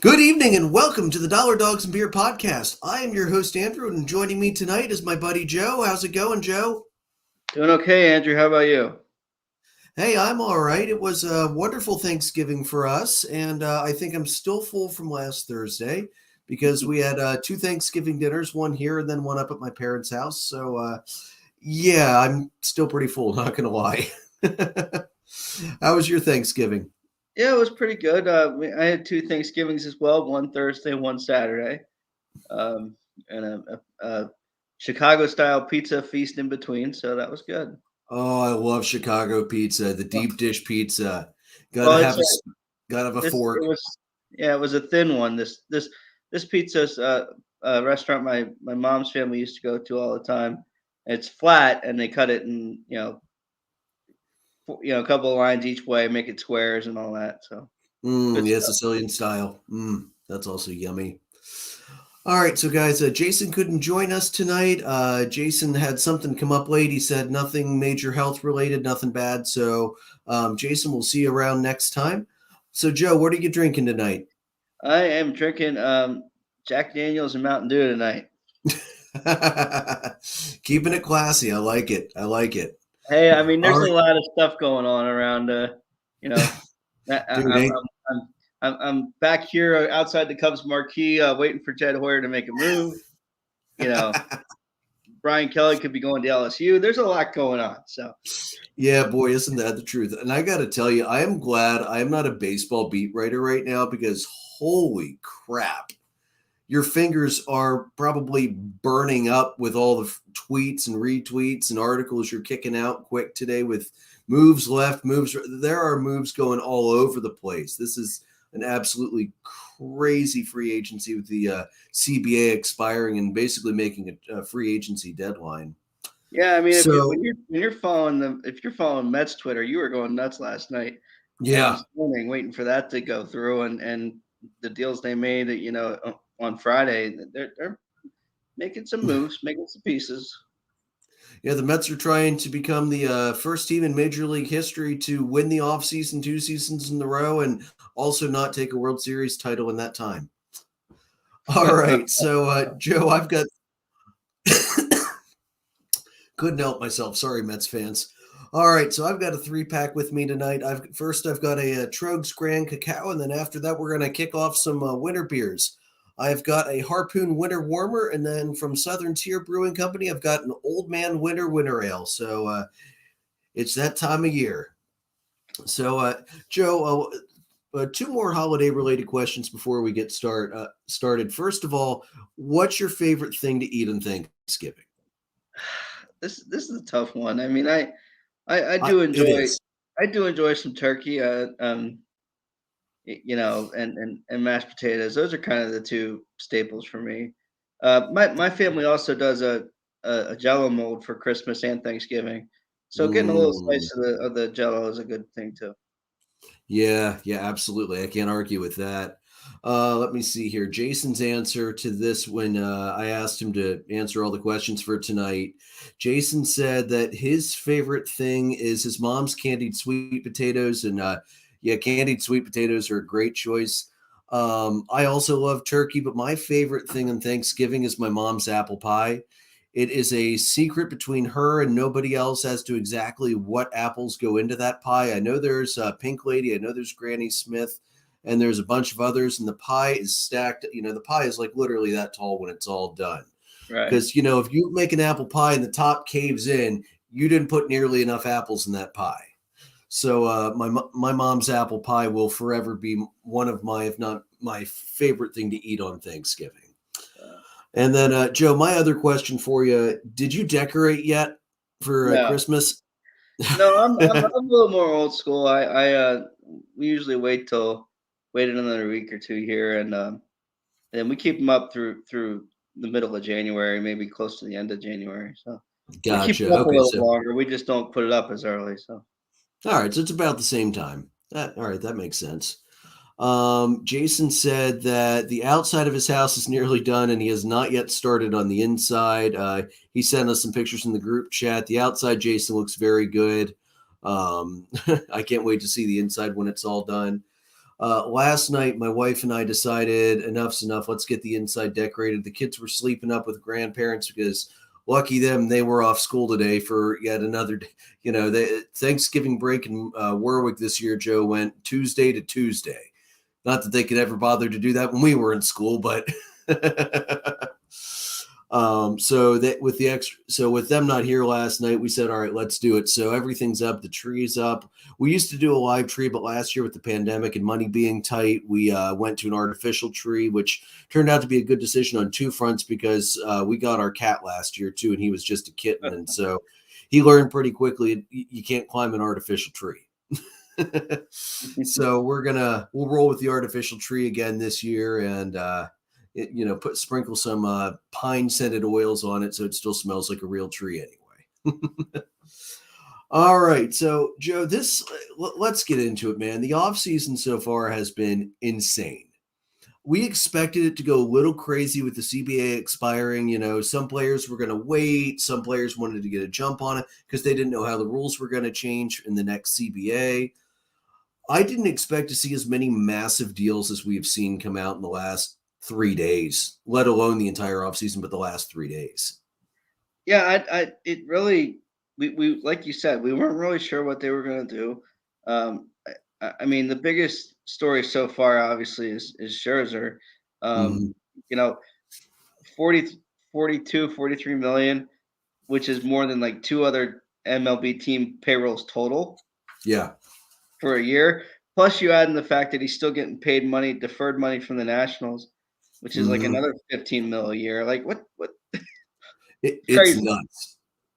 Good evening and welcome to the Dollar Dogs and Beer podcast. I am your host, Andrew, and joining me tonight is my buddy Joe. How's it going, Joe? Doing okay, Andrew. How about you? Hey, I'm all right. It was a wonderful Thanksgiving for us, and I think I'm still full from last Thursday because we had two Thanksgiving dinners, one here and then one up at my parents' house. So, yeah, I'm still pretty full, not going to lie. How was your Thanksgiving? Yeah, it was pretty good. I had two Thanksgivings as well, one Thursday, one Saturday, um, and a Chicago style pizza feast in between. So that was good. Oh, I love Chicago pizza, the Well, deep dish pizza. Gotta well, have gotta have a this fork. it was yeah, it was a thin one. This pizza's a restaurant my mom's family used to go to all the time. It's flat, and they cut it in a couple of lines each way, make it squares and all that. So good Yeah, stuff. Sicilian style. That's also yummy. All right, so guys, Jason couldn't join us tonight. Jason had something come up late. He said nothing major health related, nothing bad. So, Jason, we'll see you around next time. So, Joe, what are you drinking tonight? I am drinking Jack Daniels and Mountain Dew tonight. Keeping it classy. I like it. I like it. Hey, I mean, All there's a right, lot of stuff going on around. You know, I, I- dude. I'm I'm back here outside the Cubs marquee, waiting for Jed Hoyer to make a move. You know, Brian Kelly could be going to LSU. There's a lot going on. So Yeah, boy, isn't that the truth? And I got to tell you, I am glad I am not a baseball beat writer right now because holy crap. Your fingers are probably burning up with all the tweets and retweets and articles you're kicking out quick today with moves left, moves. There are moves going all over the place. This is an absolutely crazy free agency with the CBA expiring and basically making a free agency deadline. yeah, I mean, if you So, when you're following if you're following Mets Twitter, you were going nuts last night and yeah. this morning, waiting for that to go through and the deals they made. On Friday, they're making some moves, making some pieces. Yeah, the Mets are trying to become the first team in Major League history to win the offseason 2 seasons in a row and also not take a World Series title in that time. All right. So, Joe, I've got, couldn't help myself. Sorry, Mets fans. All right. So, I've got a 3-pack with me tonight. I've got a, Trogs Grand Cacao, and then after that, we're going to kick off some winter beers. I've got a Harpoon Winter Warmer, and then from Southern Tier Brewing Company, I've got an Old Man Winter Ale. So, it's that time of year. So, Joe, two more holiday related questions before we get started. First of all, what's your favorite thing to eat on Thanksgiving? This is a tough one. I mean, I I, do it enjoy is. some turkey, and mashed potatoes. Those are kind of the two staples for me. My family also does a Jello mold for Christmas and Thanksgiving, so getting a little Mm, slice of the Jello is a good thing too. yeah, yeah, absolutely. I can't argue with that. Let me see here. Jason's answer to this when I asked him to answer all the questions for tonight. Jason said that his favorite thing is his mom's candied sweet potatoes. And yeah, candied sweet potatoes are a great choice. I also love turkey, but my favorite thing on Thanksgiving is my mom's apple pie. It is a secret between her and nobody else as to exactly what apples go into that pie. I know there's Pink Lady, I know there's Granny Smith, and there's a bunch of others. And the pie is stacked. The pie is like literally that tall when it's all done. Right. Because if you make an apple pie and the top caves in, you didn't put nearly enough apples in that pie. So my mom's apple pie will forever be one of my, if not my favorite thing to eat on Thanksgiving. Uh, And then, Joe, my other question for you: did you decorate yet for no, Christmas? no, I'm a little more old school. We usually wait another week or two here, and then we keep them up through the middle of January, maybe close to the end of January. So we keep Gotcha. it up a Okay, little so longer. We just don't put it up as early. So all right, so it's about the same time. All right, that makes sense. Jason said that the outside of his house is nearly done, and he has not yet started on the inside. He sent us some pictures in the group chat. The outside, Jason, looks very good. I can't wait to see the inside when it's all done. Last night, my wife and I decided enough's enough. Let's get the inside decorated. The kids were sleeping up with grandparents because lucky them, they were off school today for yet another day. The Thanksgiving break in Warwick this year, Joe, went Tuesday to Tuesday. Not that they could ever bother to do that when we were in school, but so with them not here last night, we said, all right, let's do it. So everything's up, the tree's up. We used to do a live tree, but last year with the pandemic and money being tight, we went to an artificial tree, which turned out to be a good decision on two fronts because we got our cat last year too, and he was just a kitten, and so he learned pretty quickly you can't climb an artificial tree. So we'll roll with the artificial tree again this year, and sprinkle some pine scented oils on it so it still smells like a real tree anyway. All right, so Joe, let's get into it, man. The offseason so far has been insane. We expected it to go a little crazy with the CBA expiring. Some players were going to wait. Some players wanted to get a jump on it because they didn't know how the rules were going to change in the next CBA. I didn't expect to see as many massive deals as we have seen come out in the last 3 days, let alone the entire offseason, but the last 3 days. Yeah, it really, we like you said, we weren't really sure what they were going to do. I mean, the biggest story so far, obviously, is Scherzer. Mm-hmm. You know, 40, 42, 43 million, which is more than like two other MLB team payrolls total Yeah. for a year. Plus, you add in the fact that he's still getting paid money, deferred money from the Nationals, which is like Mm-hmm. another 15 mil a year. Like what? It's It's crazy. nuts.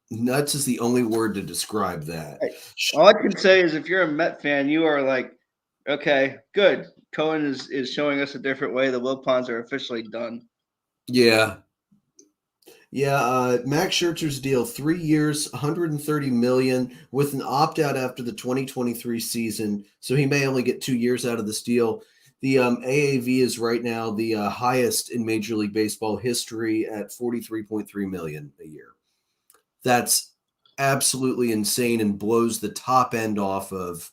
Nuts is the only word to describe that. All I can say is if you're a Met fan, you are like, okay, good. Cohen is showing us a different way. The Wilpons are officially done. Yeah. Yeah, Max Scherzer's deal, 3 years, 130 million, with an opt-out after the 2023 season, so he may only get 2 years out of this deal. The AAV is right now the highest in Major League Baseball history at 43.3 million a year. That's absolutely insane and blows the top end off of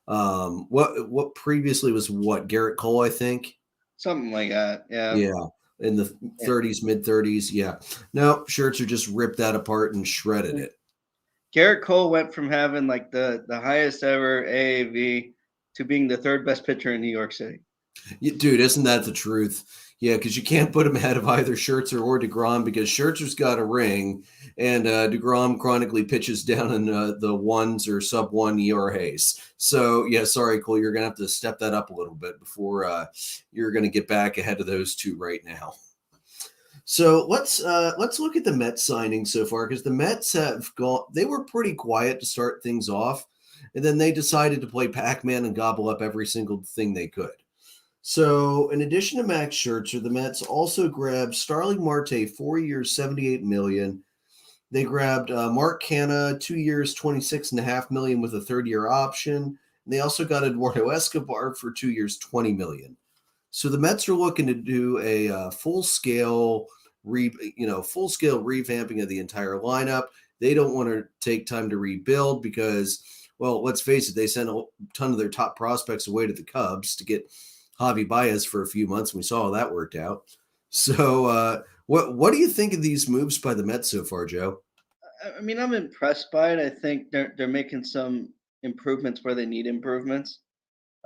what previously was Garrett Cole, I think. Something like that. Yeah. Yeah, in the Yeah. 30s, mid 30s. Yeah. No, Scherzer just ripped that apart and shredded it. Garrett Cole went from having like the highest ever AAV to being the third best pitcher in New York City. Dude, isn't that the truth? Yeah, because you can't put him ahead of either Scherzer or DeGrom because Scherzer's got a ring, and DeGrom chronically pitches down in the ones or sub one ERAs. So yeah, sorry, Cole, you're gonna have to step that up a little bit before you're gonna get back ahead of those two right now. So let's look at the Mets signing so far because the Mets have gone. They were pretty quiet to start things off, and then they decided to play Pac-Man and gobble up every single thing they could. So, in addition to Max Scherzer, the Mets also grabbed Starling Marte, 4 years, 78 million. They grabbed Mark Canha, 2 years, 26.5 million with a third-year option. And they also got Eduardo Escobar for 2 years, 20 million. So the Mets are looking to do a full-scale, full-scale revamping of the entire lineup. They don't want to take time to rebuild because, well, let's face it, they sent a ton of their top prospects away to the Cubs to get Javi Baez for a few months, and we saw how that worked out. So, what do you think of these moves by the Mets so far, Joe? I mean, I'm impressed by it. I think they're making some improvements where they need improvements.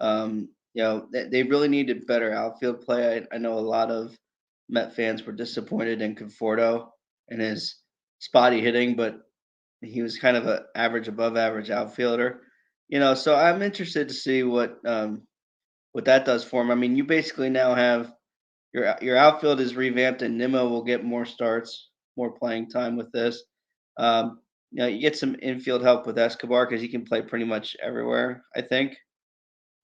They really needed better outfield play. I know a lot of Met fans were disappointed in Conforto and his spotty hitting, but he was kind of an average, above average outfielder. So I'm interested to see what that does for him. I mean, you basically now have your outfield is revamped, and Nimmo will get more starts, more playing time with this. You get some infield help with Escobar because he can play pretty much everywhere. I think,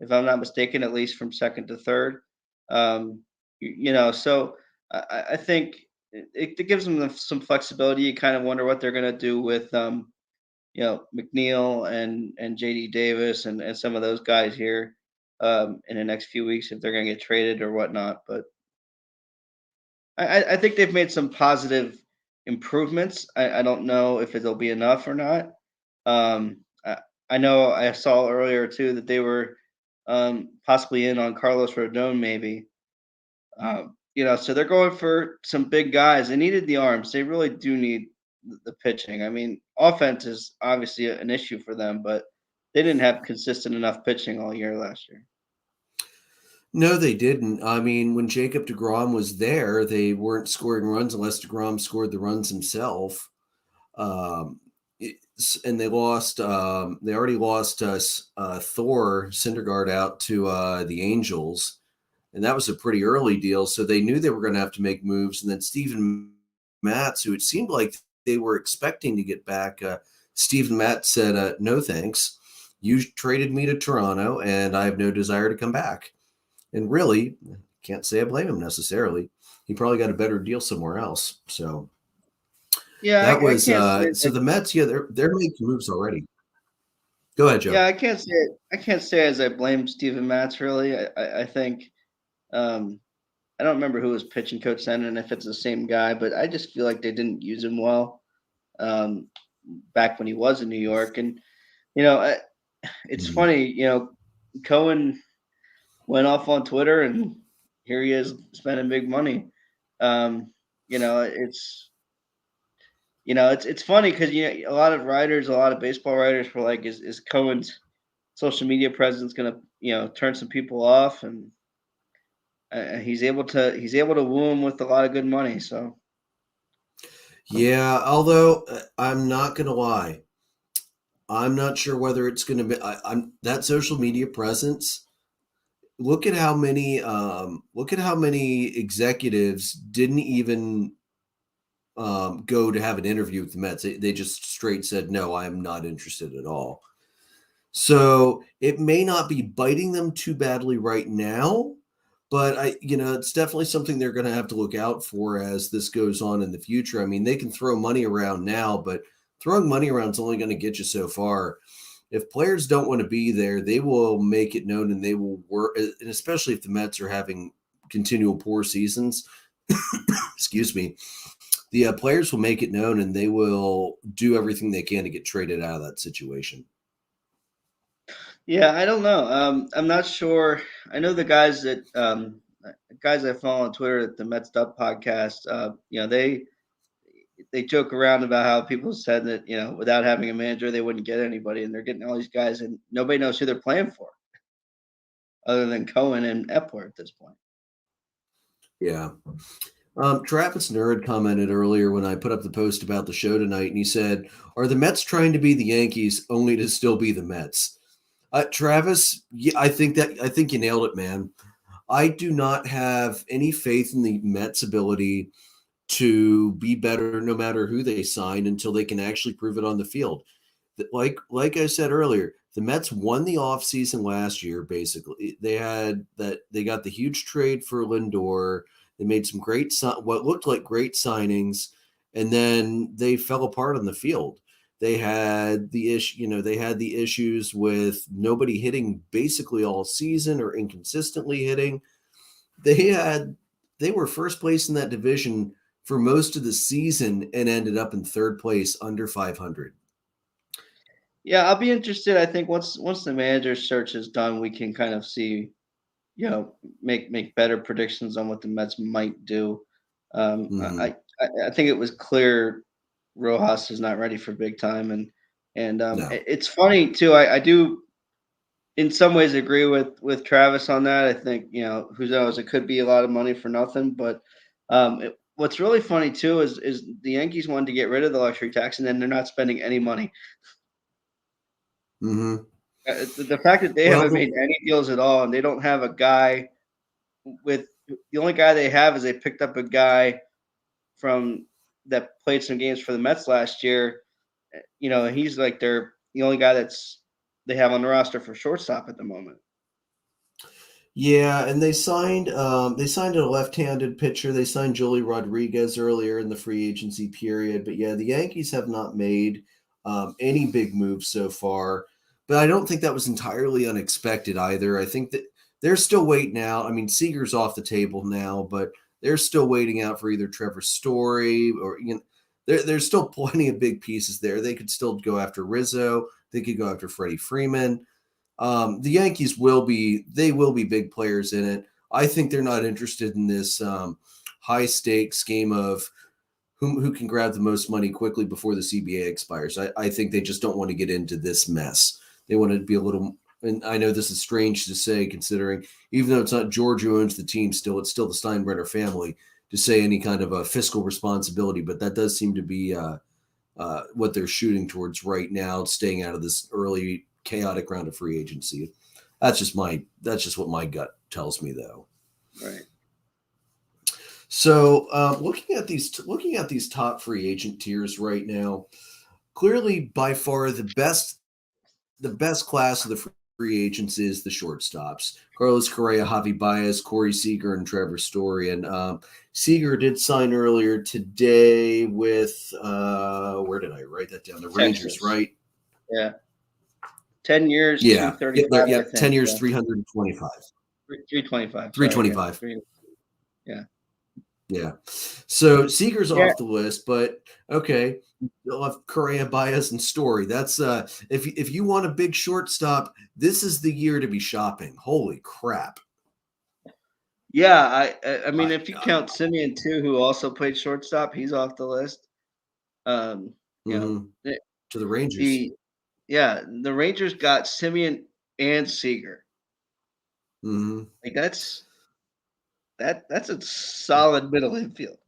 if I'm not mistaken, at least from second to third. So I think it gives them some flexibility. You kind of wonder what they're going to do with McNeil and JD Davis and some of those guys here in the next few weeks if they're going to get traded or whatnot. But I think they've made some positive improvements. I don't know if it'll be enough or not. Um, I, I know I saw earlier too that they were possibly in on Carlos Rodon maybe. So they're going for some big guys. They needed the arms. They really do need the pitching. I mean, offense is obviously an issue for them, but they didn't have consistent enough pitching all year last year. No, they didn't. I mean, when Jacob deGrom was there, they weren't scoring runs unless deGrom scored the runs himself. And they lost. They already lost Thor Syndergaard out to the Angels, and that was a pretty early deal. So they knew they were going to have to make moves. And then Steven Matz, who it seemed like they were expecting to get back, Steven Matz said, "No thanks. You traded me to Toronto, and I have no desire to come back." And really, can't say I blame him necessarily. He probably got a better deal somewhere else. So Yeah, that I was can't say so the Mets. Yeah, they're making moves already. Go ahead, yeah, Joe. I can't say as I blame Steven Matz really. I think I don't remember who was pitching coach then and if it's the same guy, but I just feel like they didn't use him well um, back when he was in New York. And you know, I, it's Mhm. funny. Cohen went off on Twitter, and here he is spending big money. Um, you know, it's it's funny because a lot of writers, a lot of baseball writers were like, "Is Cohen's social media presence going to turn some people off?" And he's able to woo them with a lot of good money. So Yeah, although I'm not going to lie, I'm not sure whether it's going to be. I'm that social media presence. Look at how many executives didn't even go to have an interview with the Mets. They just straight said, no, I am not interested at all. So it may not be biting them too badly right now, but it's definitely something they're going to have to look out for as this goes on in the future. I mean, they can throw money around now, but throwing money around is only going to get you so far. If players don't want to be there, they will make it known and they will work, and especially if the Mets are having continual poor seasons, excuse me, the players will make it known and they will do everything they can to get traded out of that situation. yeah, I don't know. I'm not sure. I know the guys I follow on Twitter at the Mets Up podcast. They joke around about how people said that without having a manager they wouldn't get anybody, and they're getting all these guys, and nobody knows who they're playing for other than Cohen and Epler at this point. Yeah. Travis Nerd commented earlier when I put up the post about the show tonight, and he said, "Are the Mets trying to be the Yankees only to still be the Mets?" Travis, yeah, I think you nailed it, man. I do not have any faith in the Mets' ability to be better no matter who they sign until they can actually prove it on the field. Like I said earlier, the Mets won the offseason last year, basically. They got the huge trade for Lindor. They made some what looked like great signings, and then they fell apart on the field. They had they had the issues with nobody hitting basically all season or inconsistently hitting. They had they were first place in that division for most of the season and ended up in third place under 500. Yeah, I'll be interested. I think once the manager search is done, we can kind of see, make better predictions on what the Mets might do. Um, Mm-hmm. I, I think it was clear Rojas is not ready for big time, and No. it's funny too. I do in some ways agree with Travis on that. I think who knows, it could be a lot of money for nothing. But what's really funny too is the Yankees wanted to get rid of the luxury tax, and then they're not spending any money. Mm-hmm. The fact that they Well, haven't made any deals at all, and they don't have a guy with the only guy they have is they picked up a guy from that played some games for the Mets last year. He's like the only guy they have on the roster for shortstop at the moment. yeah, and they signed a left-handed pitcher. They signed Jolie Rodriguez earlier in the free agency period. But yeah, the Yankees have not made any big moves so far. But I don't think that was entirely unexpected either. I think that they're still waiting out. I mean, Seager's off the table now, but they're still waiting out for either Trevor Story or there's still plenty of big pieces there. They could still go after Rizzo. They could go after Freddie Freeman. The Yankees will be big players in it. I think they're not interested in this high stakes game of who can grab the most money quickly before the CBA expires. I think they just don't want to get into this mess. They want to be a little, and I know this is strange to say considering, even though it's not George who owns the team still, it's still the Steinbrenner family, to say any kind of a fiscal responsibility, but that does seem to be what they're shooting towards right now, staying out of this early chaotic round of free agency. That's just what my gut tells me, though. Right. So looking at these top free agent tiers right now, clearly by far the best class of the free agents is the shortstops. Carlos Correa, Javi Baez, Corey Seager, and Trevor Story. And Seager did sign earlier today with where did I write that down? The Rangers, Texas. right? Yeah. 10 years, Yeah. 235. Yeah, I think. 10 years, 325. 325. 325. Sorry, yeah. Yeah. So Seager's off the list, but okay. You'll have Correa, Baez, and Story. That's if you want a big shortstop, this is the year to be shopping. Holy crap. Yeah, I mean, if you count Simeon too, who also played shortstop, he's off the list. You know, to the Rangers. The Rangers got Simeon and Seager. Like that's a solid middle infield.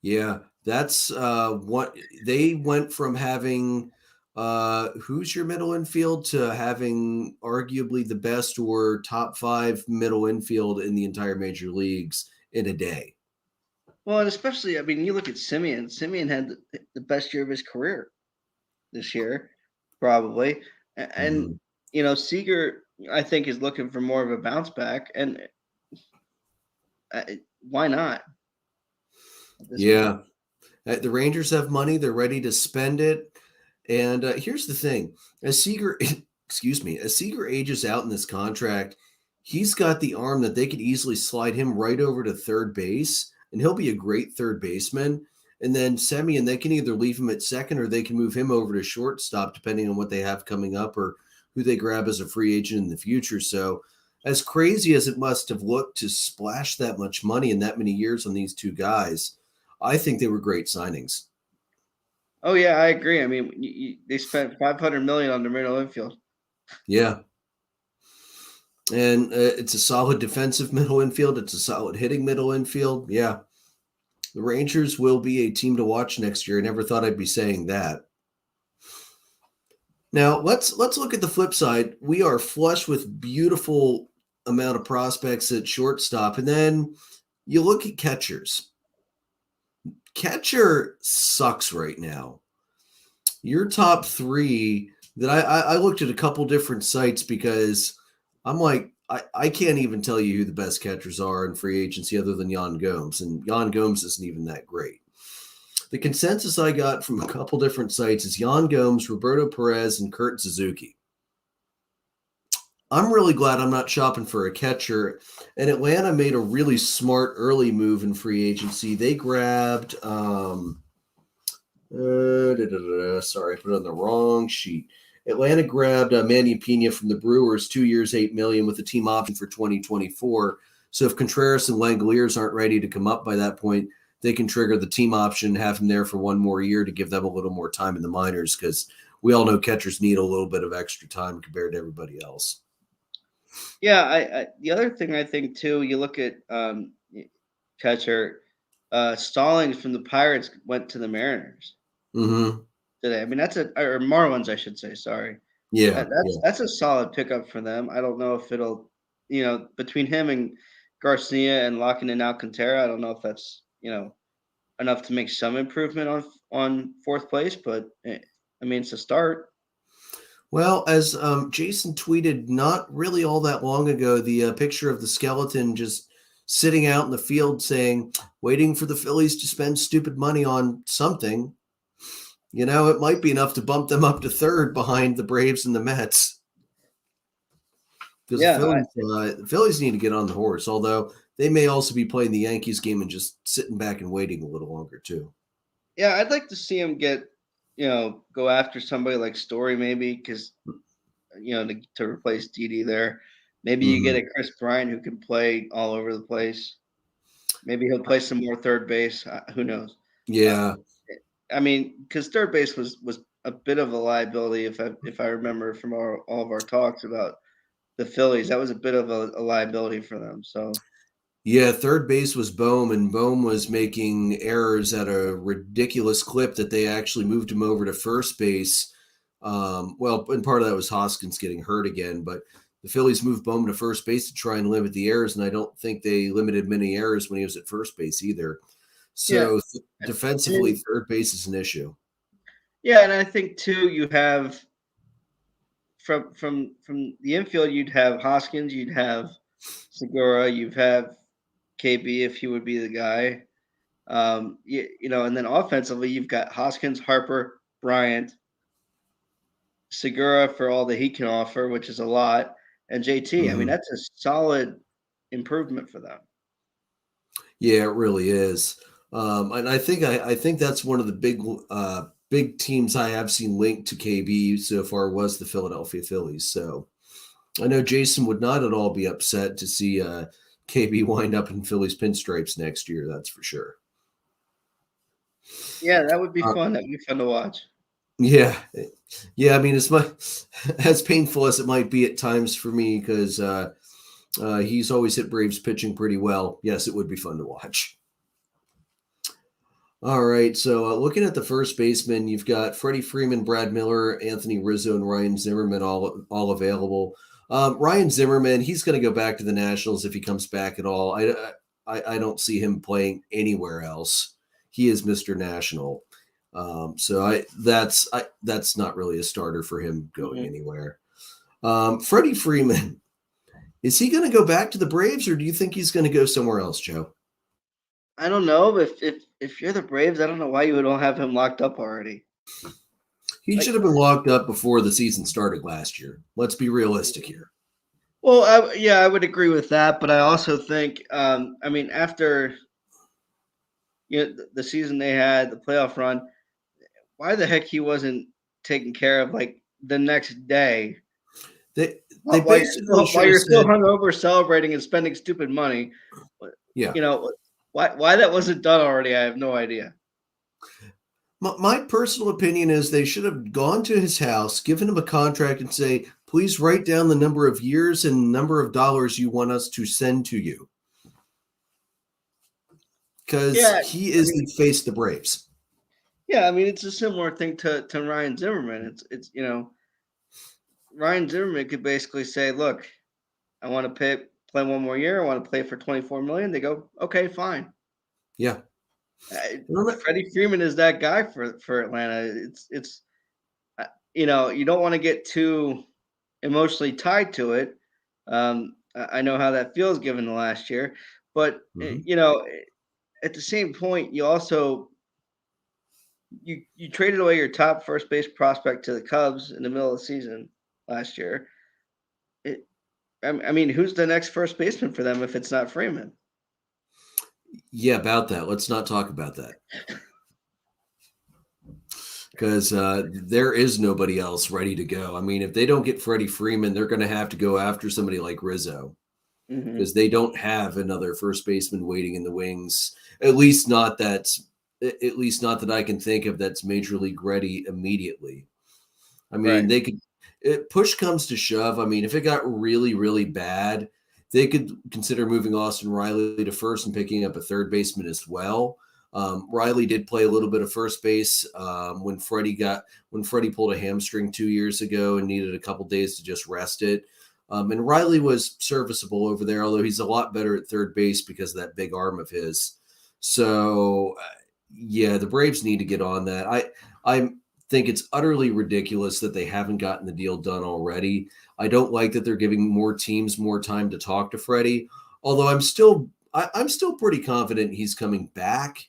Yeah, that's what they went from having. Who's your middle infield to having arguably the best or top 5 middle infield in the entire major leagues in a day. Well, and especially, I mean, you look at Simeon. Simeon had the best year of his career this year, probably. And Seager, I think, is looking for more of a bounce back. And why not? Yeah. The Rangers have money. They're ready to spend it. And here's the thing. As Seager ages out in this contract, he's got the arm that they could easily slide him right over to third base, and he'll be a great third baseman. And then Semien, they can either leave him at second or they can move him over to shortstop, depending on what they have coming up or who they grab as a free agent in the future. So as crazy as it must have looked to splash that much money in that many years on these two guys, I think they were great signings. Oh yeah, I agree. I mean, they spent $500 million on the middle infield. Yeah, and it's a solid defensive middle infield. It's a solid hitting middle infield. Yeah, the Rangers will be a team to watch next year. I never thought I'd be saying that. Now let's look at the flip side. We are flush with beautiful amount of prospects at shortstop, and then you look at catchers. Catcher sucks right now. Your top 3 that I looked at a couple different sites because I'm like, I can't even tell you who the best catchers are in free agency other than Yan Gomes, and Yan Gomes isn't even that great. The consensus I got from a couple different sites is Yan Gomes, Roberto Perez, and Kurt Suzuki. I'm really glad I'm not shopping for a catcher. And Atlanta made a really smart early move in free agency. They grabbed sorry, I put it on the wrong sheet. Atlanta grabbed Manny Pena from the Brewers, 2 years, $8 million with a team option for 2024. So if Contreras and Langoliers aren't ready to come up by that point, they can trigger the team option and have him there for one more year to give them a little more time in the minors, because we all know catchers need a little bit of extra time compared to everybody else. Yeah, I the other thing I think too, you look at catcher Stallings from the Pirates went to the Mariners today. I mean, or Marlins, I should say. Sorry. Yeah, that's a solid pickup for them. I don't know if it'll, between him and Garcia and locking in Alcantara, I don't know if that's enough to make some improvement on fourth place, but I mean, it's a start. Well, as Jason tweeted not really all that long ago, the picture of the skeleton just sitting out in the field saying, waiting for the Phillies to spend stupid money on something. It might be enough to bump them up to third behind the Braves and the Mets. Because the Phillies need to get on the horse, although they may also be playing the Yankees game and just sitting back and waiting a little longer too. Yeah, I'd like to see him go after somebody like Story maybe, because to replace Didi there. Maybe you get Mhm. a Chris Bryant who can play all over the place. Maybe he'll play some more third base. Who knows? Uh, Yeah. I mean, because third base was a bit of a liability if I remember from all of our talks about the Phillies. That was a bit of a liability for them. So Yeah, third base was Bohm, and Bohm was making errors at a ridiculous clip that they actually moved him over to first base. Well, and part of that was Hoskins getting hurt again, but the Phillies moved Bohm to first base to try and limit the errors, and I don't think they limited many errors when he was at first base either. yeah, So and defensively, third base is an issue. yeah, and I think too you have from the infield you'd have Hoskins, you'd have Segura, you'd have KB if he would be the guy. And then offensively you've got Hoskins, Harper, Bryant, Segura for all that he can offer, which is a lot, and JT. I mean, Mhm. that's a solid improvement for them. Yeah, it really is. And I think that's one of the big teams I have seen linked to KB so far was the Philadelphia Phillies. So I know Jason would not at all be upset to see KB wind up in Phillies pinstripes next year. That's for sure. Yeah, that would be Uh, fun. That'd be fun to watch. yeah, yeah. I mean, it's my as painful as it might be at times for me because he's always hit Braves pitching pretty well. Yes, it would be fun to watch. All right. So looking at the first baseman, you've got Freddie Freeman, Brad Miller, Anthony Rizzo, and Ryan Zimmerman all available. Ryan Zimmerman, he's going to go back to the Nationals if he comes back at all. I don't see him playing anywhere else. He is Mr. National. That's not really a starter for him going Mhm. anywhere. Freddie Freeman, is he going to go back to the Braves or do you think he's going to go somewhere else, Joe? I don't know if you're the Braves, I don't know why you don't have him locked up already. He Like, should have been locked up before the season started last year. Let's be realistic here. well, yeah, I would agree with that, but I also think, I mean, after the season they had, the playoff run, why the heck he wasn't taken care of like the next day They while they basically should while have you're still said, hungover, celebrating and spending stupid money? yeah. You know, why that wasn't done already? I have no idea. My personal opinion is they should have gone to his house, given him a contract, and say, please write down the number of years and number of dollars you want us to send to you. Because Yeah, he I is mean, the face of the Braves. yeah, I mean, it's a similar thing to Ryan Zimmerman. It's Ryan Zimmerman could basically say, "Look, I want to play one more year. I want to play for 24 million." They go, "Okay, fine." Yeah. Freddie Freeman is that guy for Atlanta. Uh, you don't want to get too emotionally tied to it. I know how that feels given the last year, but Mhm. at the same point, you also you traded away your top first base prospect to the Cubs in the middle of the season last year. It, I mean, who's the next first baseman for them if it's not Freeman? Yeah, about that. Let's not talk about that. Because there is nobody else ready to go. I mean, if they don't get Freddie Freeman, they're going to have to go after somebody like Rizzo Hmm. because they don't have another first baseman waiting in the wings. At least not that I can think of that's major league ready immediately. I mean, Right. they could. Push comes to shove. I mean, if it got really, really bad, they could consider moving Austin Riley to first and picking up a third baseman as well. Riley did play a little bit of first base when Freddie pulled a hamstring 2 years ago and needed a couple days to just rest it. And Riley was serviceable over there, although he's a lot better at third base because of that big arm of his. So, yeah, the Braves need to get on that. I think it's utterly ridiculous that they haven't gotten the deal done already. I don't like that they're giving more teams more time to talk to Freddie. Although I'm still pretty confident he's coming back,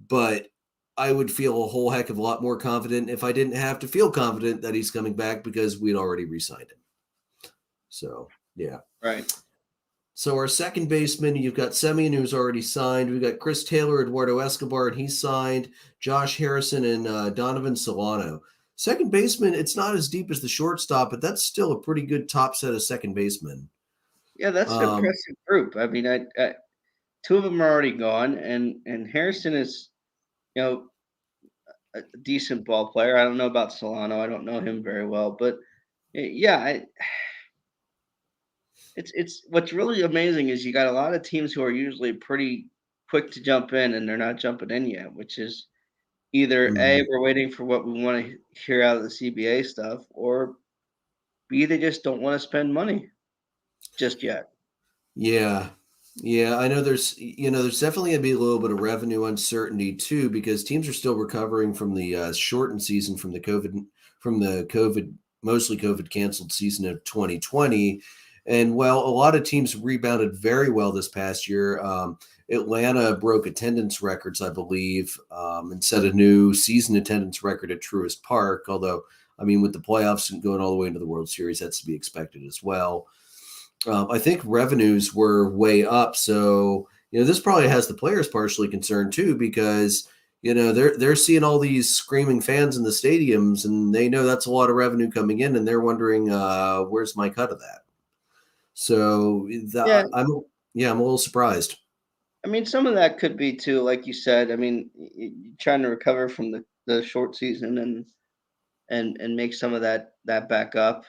but I would feel a whole heck of a lot more confident if I didn't have to feel confident that he's coming back because we'd already re-signed him. So yeah. Right. So our second baseman, you've got Semien, who's already signed. We've got Chris Taylor, Eduardo Escobar, and he's signed. Josh Harrison and Donovan Solano. Second baseman, it's not as deep as the shortstop, but that's still a pretty good top set of second basemen. Yeah, that's an Um, impressive group. I mean, two of them are already gone, and Harrison is, you know, a decent ball player. I don't know about Solano. I don't know him very well, but yeah, it's what's really amazing is you got a lot of teams who are usually pretty quick to jump in, and they're not jumping in yet, which is either A, mhm. we're waiting for what we want to hear out of the CBA stuff, or B, they just don't want to spend money just yet. Yeah. Yeah, I know there's definitely going to be a little bit of revenue uncertainty too because teams are still recovering from the shortened season from the COVID mostly COVID canceled season of 2020. And well, a lot of teams rebounded very well this past year. Atlanta broke attendance records, I believe, and set a new season attendance record at Truist Park. Although, I mean, with the playoffs and going all the way into the World Series, that's to be expected as well. I think revenues were way up. So, this probably has the players partially concerned too, because, they're seeing all these screaming fans in the stadiums and they know that's a lot of revenue coming in and they're wondering, where's my cut of that? So Yeah, I'm a little surprised. I mean, some of that could be too, like you said. I mean, trying to recover from the short season and make some of that back up.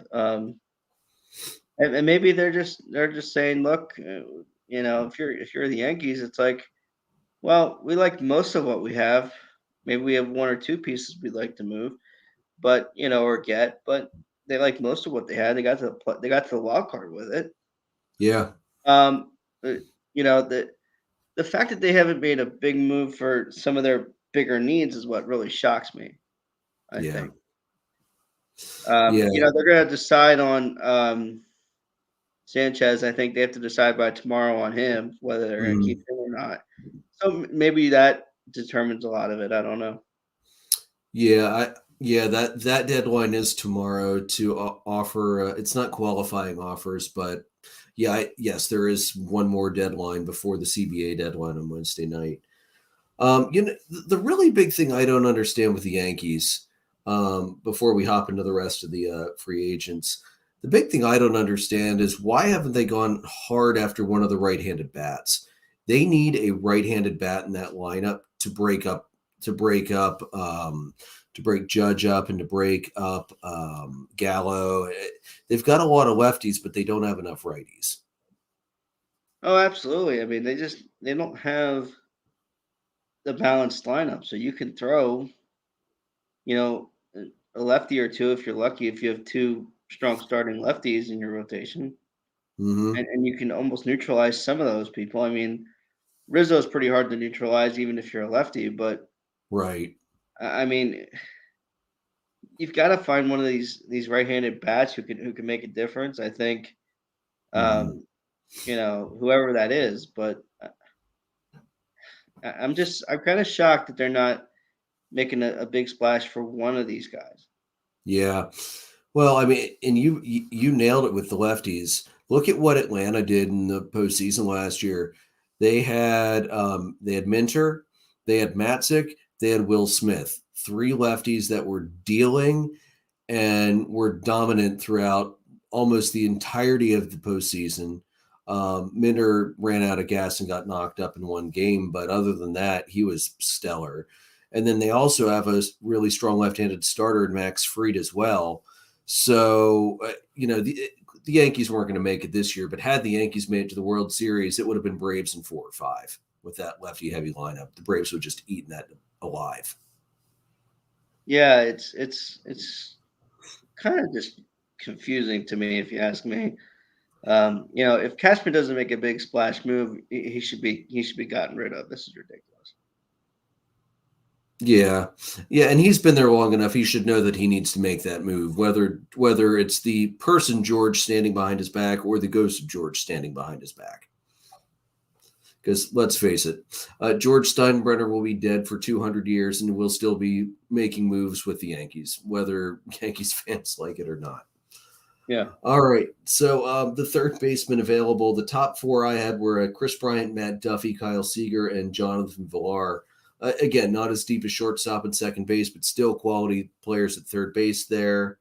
And maybe they're just saying, look, if you're the Yankees, it's like, well, we like most of what we have. Maybe we have one or two pieces we'd like to move, but or get, but they like most of what they had. They got to the wild card with it. Yeah. Um, uh, the fact that they haven't made a big move for some of their bigger needs is what really shocks me. I Yeah. think. Yeah. They're going to decide on Sanchez. I think they have to decide by tomorrow on him whether they're going to keep Mhm. him or not. So maybe that determines a lot of it. I don't know. Yeah, that deadline is tomorrow to offer. It's not qualifying offers, but yeah, yes, there is one more deadline before the CBA deadline on Wednesday night. The really big thing I don't understand with the Yankees, before we hop into the rest of the free agents, the big thing I don't understand is why haven't they gone hard after one of the right-handed bats? They need a right-handed bat in that lineup to break Judge up and to break up Gallo. They've got a lot of lefties, but they don't have enough righties. Oh, absolutely. I mean, they don't have the balanced lineup, so you can throw, you know, a lefty or two if you're lucky. If you have two strong starting lefties in your rotation, Hmm. and you can almost neutralize some of those people. I mean, Rizzo's pretty hard to neutralize, even if you're a lefty. But Right. I mean, you've got to find one of these right-handed bats who can make a difference. I think, Hmm. um, whoever that is. But I'm kind of shocked that they're not making a big splash for one of these guys. Yeah. Well, I mean, and you nailed it with the lefties. Look at what Atlanta did in the postseason last year. They had Minter, they had Matzik, they had Will Smith, three lefties that were dealing and were dominant throughout almost the entirety of the postseason. Minter ran out of gas and got knocked up in one game, but other than that, he was stellar. And then they also have a really strong left-handed starter in Max Fried as well. So the Yankees weren't going to make it this year, but had the Yankees made it to the World Series, it would have been Braves in 4 or 5 with that lefty-heavy lineup. The Braves would just eaten that alive. Yeah, it's kind of just confusing to me, if you ask me. If Cashman doesn't make a big splash move, he should be gotten rid of. This is ridiculous. Yeah. Yeah, and he's been there long enough. He should know that he needs to make that move, whether it's the person George standing behind his back or the ghost of George standing behind his back. Because let's face it, George Steinbrenner will be dead for 200 years and will still be making moves with the Yankees, whether Yankees fans like it or not. Yeah. All right. So the third baseman available, the top four I had were Chris Bryant, Matt Duffy, Kyle Seager, and Jonathan Villar. Again, not as deep as shortstop and second base, but still quality players at third base there.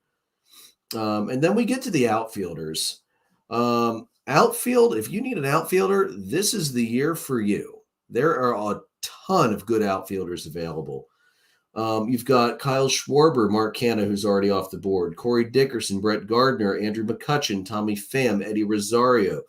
And then we get to the outfielders. Outfield, if you need an outfielder, this is the year for you. There are a ton of good outfielders available. You've got Kyle Schwarber, Mark Canha, who's already off the board, Corey Dickerson, Brett Gardner, Andrew McCutchen, Tommy Pham, Eddie Rosario,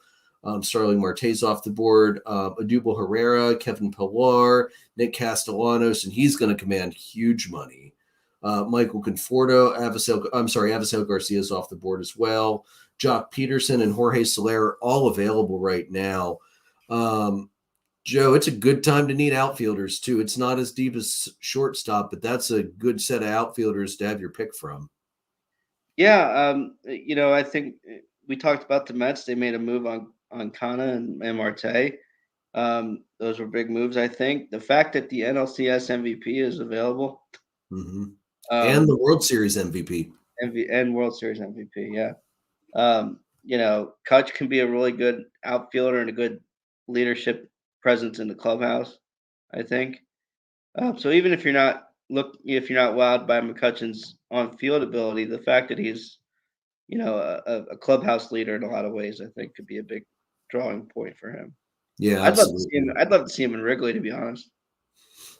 Starling Marte's off the board, Odubel Herrera, Kevin Pillar, Nick Castellanos, and he's going to command huge money. Michael Conforto, Avisail Garcia's off the board as well. Jock Peterson and Jorge Soler are all available right now. Joe, it's a good time to need outfielders too. It's not as deep as shortstop, but that's a good set of outfielders to have your pick from. Yeah, I think we talked about the Mets. They made a move on Canha and Marte. Those were big moves, I think. The fact that the NLCS MVP is available, mm-hmm. And the World Series MVP, and World Series MVP, yeah. Kutch can be a really good outfielder and a good leadership presence in the clubhouse, I think. So even if you're not wowed by McCutchen's on-field ability, the fact that he's a clubhouse leader in a lot of ways, I think could be a big drawing point for him. Yeah, I'd love to see him in Wrigley, to be honest.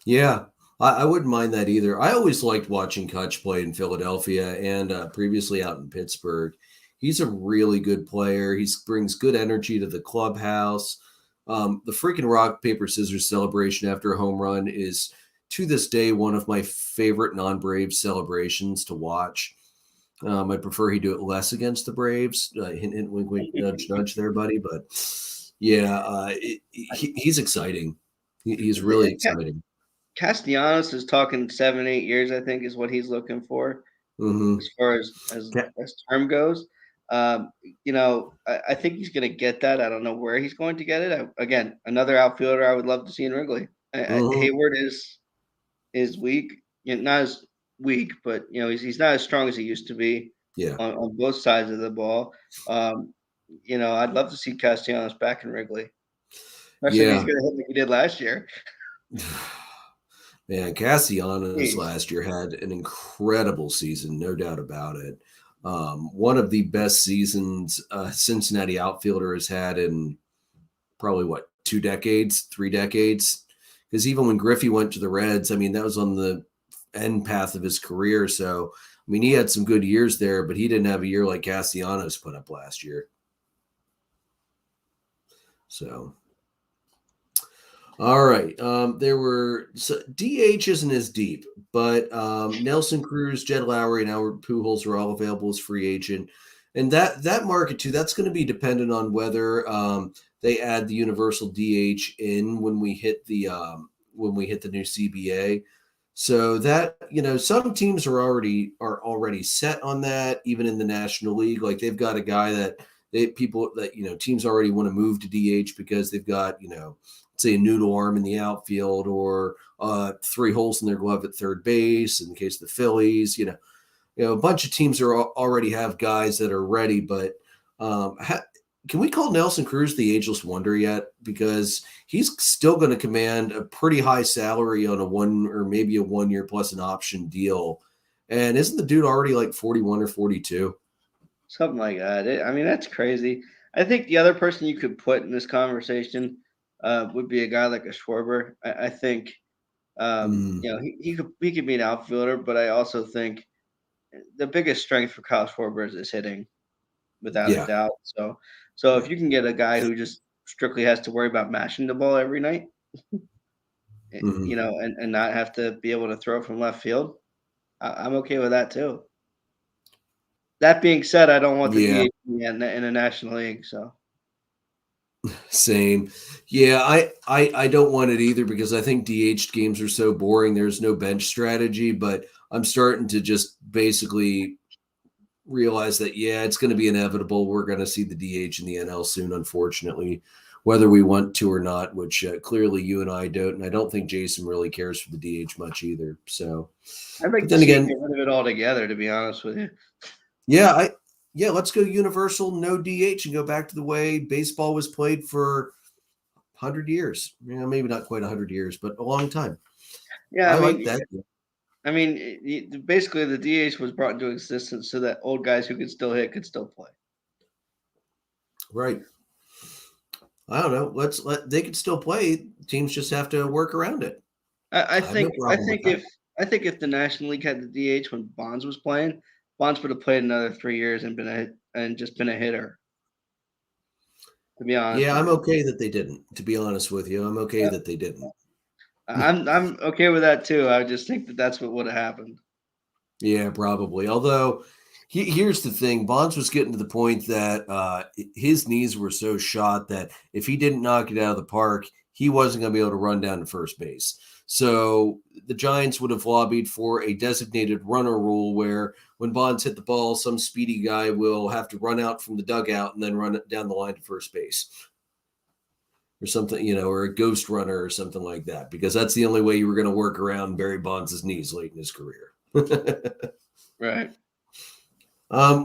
Yeah, I wouldn't mind that either. I always liked watching Kutch play in Philadelphia and previously out in Pittsburgh. He's a really good player. He brings good energy to the clubhouse. The freaking rock, paper, scissors celebration after a home run is, to this day, one of my favorite non-Braves celebrations to watch. I prefer he do it less against the Braves. Hint, hint, wink, wink, nudge, nudge there, buddy. But yeah, he's exciting. He's really exciting. Castellanos is talking 7-8 years, I think, is what he's looking for, as far as term goes. I think he's going to get that. I don't know where he's going to get it. Again, another outfielder I would love to see in Wrigley. Hayward is weak, not as weak, but he's not as strong as he used to be. Yeah, on both sides of the ball. I'd love to see Castellanos back in Wrigley, especially if he's going to hit like he did last year. Man, Castellanos last year had an incredible season, no doubt about it. One of the best seasons Cincinnati outfielder has had in probably 2 decades, 3 decades. Because even when Griffey went to the Reds, I mean, that was on the end path of his career. So, I mean, he had some good years there, but he didn't have a year like Castellanos put up last year. So, all right. DH isn't as deep, but Nelson Cruz, Jed Lowry, and Albert Pujols are all available as free agent. And that market too, that's going to be dependent on whether they add the universal DH in when we hit the new CBA. So that, some teams are already set on that, even in the National League. Like they've got a guy that teams already want to move to DH because they've got, say a noodle arm in the outfield or 3 holes in their glove at third base. In the case of the Phillies, a bunch of teams already have guys that are ready, but can we call Nelson Cruz the ageless wonder yet? Because he's still going to command a pretty high salary on a 1 year plus an option deal. And isn't the dude already like 41 or 42? Something like that. That's crazy. I think the other person you could put in this conversation would be a guy like a Schwarber. I think, he could be an outfielder, but I also think the biggest strength for Kyle Schwarber is hitting, without a doubt. So if you can get a guy who just strictly has to worry about mashing the ball every night, and not have to be able to throw from left field, I'm okay with that too. That being said, I don't want the DH in the National League. So same, yeah. I don't want it either because I think DH games are so boring. There's no bench strategy, but I'm starting to just basically realize that it's going to be inevitable. We're going to see the DH in the NL soon, unfortunately, whether we want to or not. Which clearly you and I don't, and I don't think Jason really cares for the DH much either. So I'd like to get rid of it altogether, to be honest with you. Let's go universal, no DH, and go back to the way baseball was played for 100 years. Maybe not quite 100 years, but a long time. Yeah, I like that. basically the DH was brought into existence so that old guys who could still hit could still play. Right. I don't know. They could still play. Teams just have to work around it. I I have no think I problem with think that. if the National League had the DH when Bonds was playing, Bonds would have played another 3 years and just been a hitter. To be honest Yeah, with I'm you, okay that they didn't. To be honest with you, I'm okay yeah, that they didn't. I'm okay with that too. I just think that that's what would have happened. Yeah, probably. Although, here's the thing: Bonds was getting to the point that his knees were so shot that if he didn't knock it out of the park, he wasn't going to be able to run down to first base. So the Giants would have lobbied for a designated runner rule where when Bonds hit the ball, some speedy guy will have to run out from the dugout and then run it down the line to first base or something, or a ghost runner or something like that, because that's the only way you were going to work around Barry Bonds' knees late in his career. Right.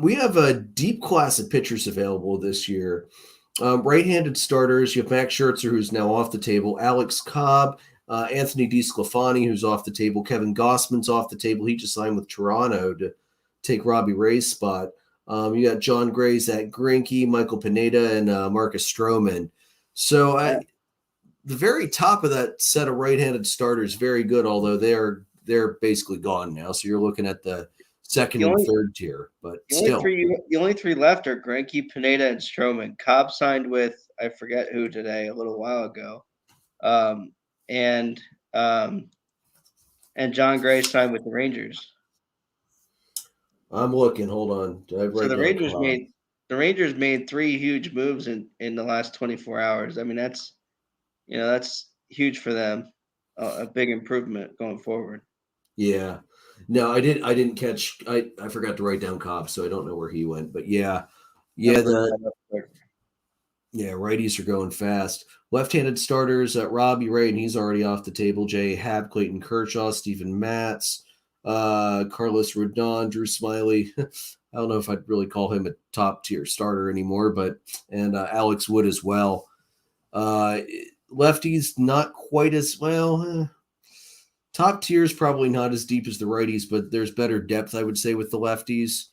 We have a deep class of pitchers available this year. Right-handed starters, you have Max Scherzer, who's now off the table, Alex Cobb, Anthony DeSclafani, who's off the table, Kevin Gossman's off the table. He just signed with Toronto to take Robbie Ray's spot. You got John Gray, Zach Greinke, Michael Pineda, and Marcus Stroman. So the very top of that set of right-handed starters, very good, although they're basically gone now. So you're looking at the second and third tier, but still. The only three left are Greinke, Pineda, and Stroman. Cobb signed with I forget who today, a little while ago, um, and um, and John Gray signed with the Rangers. I'm looking. Hold on. So Right down Cobb. the Rangers made three huge moves in the last 24 hours. I mean that's huge for them, a big improvement going forward. Yeah. No, I didn't catch. I forgot to write down Cobb, so I don't know where he went. But yeah, I'll yeah. bring that up quick. Yeah, righties are going fast. Left-handed starters, Robbie Ray, and he's already off the table. Jay Happ, Clayton Kershaw, Stephen Matz, Carlos Rodon, Drew Smiley. I don't know if I'd really call him a top-tier starter anymore, and Alex Wood as well. Lefties, not quite as well. Top tier is probably not as deep as the righties, but there's better depth, I would say, with the lefties.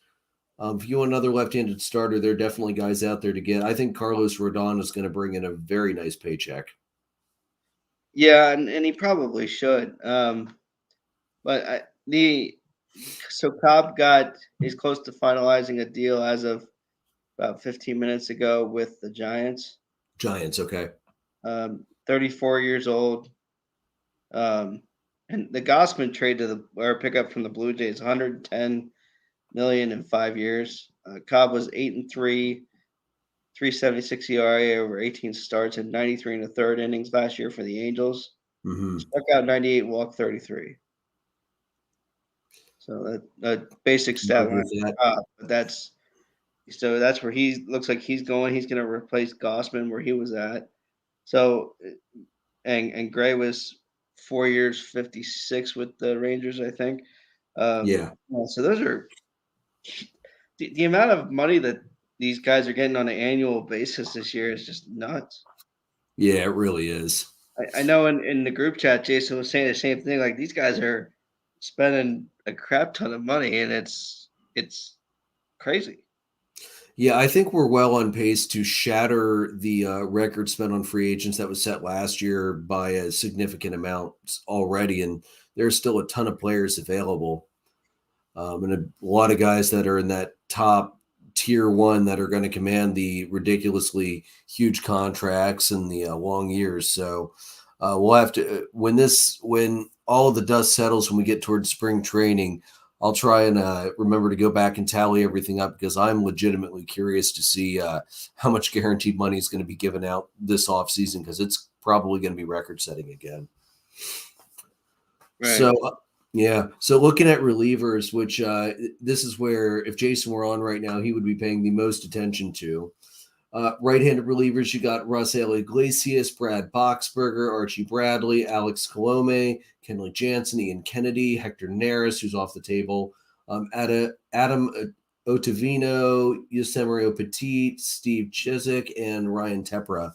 If you want another left-handed starter, there are definitely guys out there to get. I think Carlos Rodon is going to bring in a very nice paycheck. Yeah, and he probably should. But so Cobb is close to finalizing a deal as of about 15 minutes ago with the Giants. Giants, okay. 34 years old. And the Gossman trade or pickup from the Blue Jays, 110 million in 5 years. Cobb was 8-3, 3.76 ERA over 18 starts and 93 in the third innings last year for the Angels. Mm-hmm. Struck out 98, walked 33. So that basic stat line for Cobb, but that's where he looks like he's going. He's going to replace Gossman where he was at. So and Gray was 4 years, 56 with the Rangers, I think. Yeah. So those are the amount of money that these guys are getting on an annual basis this year is just nuts. Yeah, it really is. I know in the group chat, Jason was saying the same thing. Like these guys are spending a crap ton of money, and it's crazy. Yeah, I think we're well on pace to shatter the record spent on free agents that was set last year by a significant amount already, and there's still a ton of players available. And a lot of guys that are in that top tier one that are going to command the ridiculously huge contracts and the long years. So we'll have to when all of the dust settles, when we get towards spring training, I'll try and remember to go back and tally everything up because I'm legitimately curious to see how much guaranteed money is going to be given out this offseason because it's probably going to be record setting again. Right. So yeah. So looking at relievers, which this is where if Jason were on right now, he would be paying the most attention to. Right-handed relievers, you got Rafael Iglesias, Brad Boxberger, Archie Bradley, Alex Colome, Kenley Jansen, Ian Kennedy, Hector Neris, who's off the table, Adam Ottavino, Yusemario Petit, Steve Chiswick, and Ryan Tepera.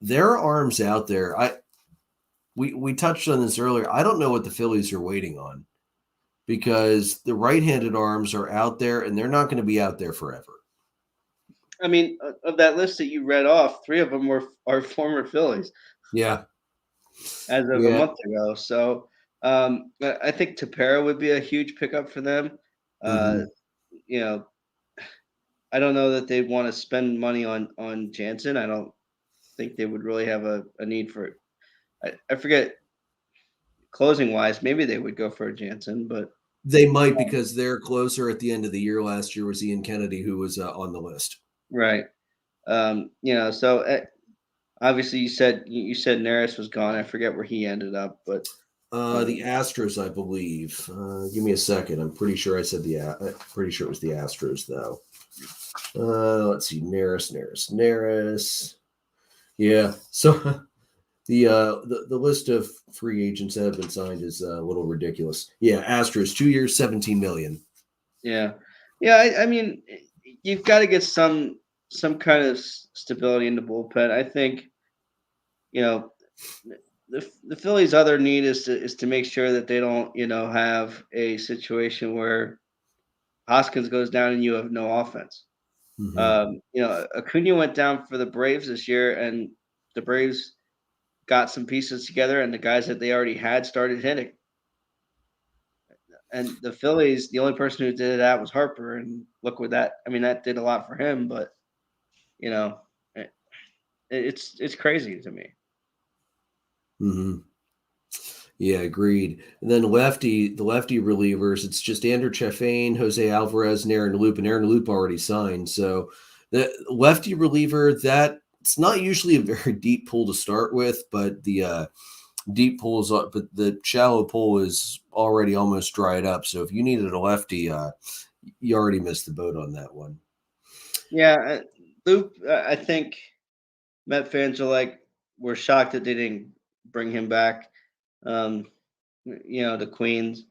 there are arms out there. We touched on this earlier. I don't know what the Phillies are waiting on because the right-handed arms are out there and they're not going to be out there forever. I mean, of that list that you read off, three of them are former Phillies Yeah. as of a Yeah. month ago. So I think Tapera would be a huge pickup for them. Uh, Hmm. you know, I don't know that they'd want to spend money on Jansen. I don't think they would really have a need for it. I forget closing wise. Maybe they would go for a Jansen, but They might because their closer at the end of the year last year was Ian Kennedy, who was on the list. right. So obviously you said Neris was gone. I forget where he ended up, but The Astros, I believe. Give me a second. I'm pretty sure I said pretty sure it was the Astros, though. Let's see. Neris. Yeah. So the list of free agents that have been signed is a little ridiculous. Yeah, Astros, 2 years, 17 million. yeah, yeah. I mean, you've got to get some kind of stability in the bullpen. I think you know the Phillies' other need is to make sure that they don't have a situation where Hoskins goes down and you have no offense. Hmm. Acuna went down for the Braves this year, and the Braves got some pieces together, and the guys that they already had started hitting. And the Phillies, the only person who did that was Harper, and look what that. I mean, that did a lot for him, but you know, it, it's crazy to me. Hmm. Yeah, agreed. And then the lefty relievers, it's just Andrew Chafin, Jose Alvarez, and Aaron Loop, and Aaron Loop already signed. So the lefty reliever, that it's not usually a very deep pool to start with, but the deep pool is, but the shallow pool is already almost dried up. So if you needed a lefty, you already missed the boat on that one. Yeah, Loop. I think Met fans are like were shocked that they didn't bring him back. Um, the Queens.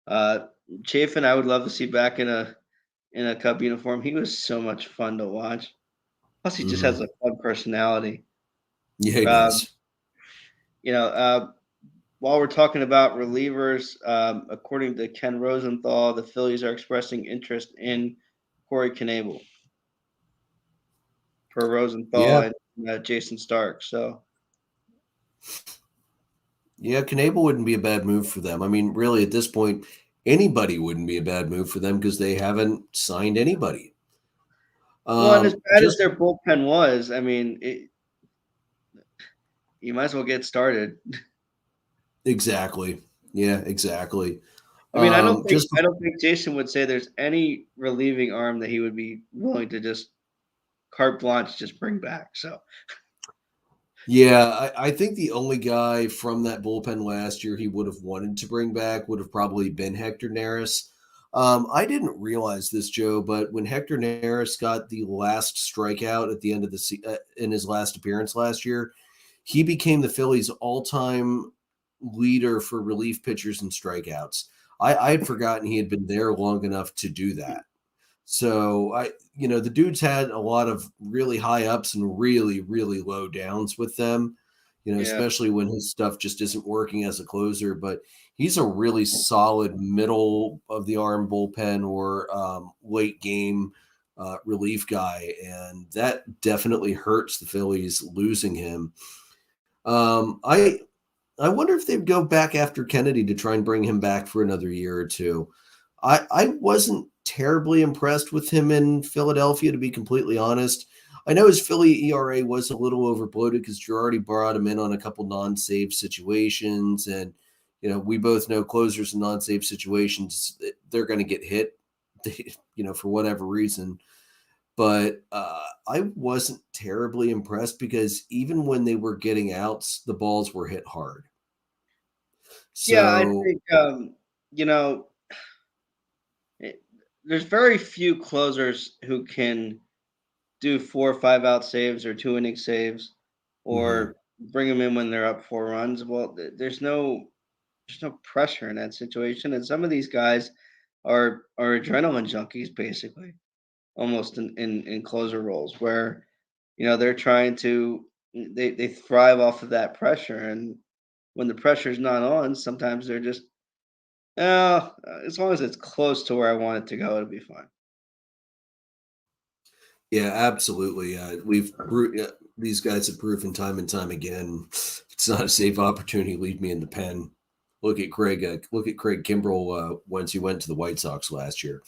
Uh, Chafin, I would love to see back in a Cub uniform. He was so much fun to watch. Plus, he just has Hmm. a fun personality. Yeah, he Um, does. you know, uh, while we're talking about relievers, according to Ken Rosenthal, the Phillies are expressing interest in Corey Knebel per Rosenthal Yeah, and Jason Stark. So, yeah. Knable wouldn't be a bad move for them. I mean, really, at this point, anybody wouldn't be a bad move for them because they haven't signed anybody. well, and as bad as Just their bullpen was, I mean, you might as well get started. exactly. Yeah, exactly. I mean, Just I don't think Jason would say there's any relieving arm that he would be willing to just carte blanche just bring back. So, Yeah, I think the only guy from that bullpen last year he would have wanted to bring back would have probably been Hector Neris. I didn't realize this, Joe, but when Hector Neris got the last strikeout at the end of in his last appearance last year, he became the Phillies' all-time leader for relief pitchers and strikeouts. I had forgotten he had been there long enough to do that. So the dude's had a lot of really high ups and really, really low downs with them, yeah, especially when his stuff just isn't working as a closer. But he's a really solid middle of the arm bullpen or late game relief guy. And that definitely hurts the Phillies losing him. I wonder if they'd go back after Kennedy to try and bring him back for another year or two. I wasn't terribly impressed with him in Philadelphia, to be completely honest. I know his Philly ERA was a little overbloated because Girardi brought him in on a couple non-save situations, and we both know closers in non-save situations they're going to get hit, for whatever reason. But I wasn't terribly impressed because even when they were getting outs, the balls were hit hard. yeah. I So, think you know it, there's very few closers who can do 4 or 5 out saves or 2 inning saves, mhm. or bring them in when they're up 4 runs. Well, there's no pressure in that situation, and some of these guys are adrenaline junkies, basically, almost in closer roles where they're trying to they thrive off of that pressure, and when the pressure's not on, sometimes they're just, "Oh, as long as it's close to where I want it to go, it'll be fine." Yeah, absolutely. These guys have proven time and time again, it's not a safe opportunity. Leave me in the pen. Look at Craig. Look at Craig Kimbrell once he went to the White Sox last year.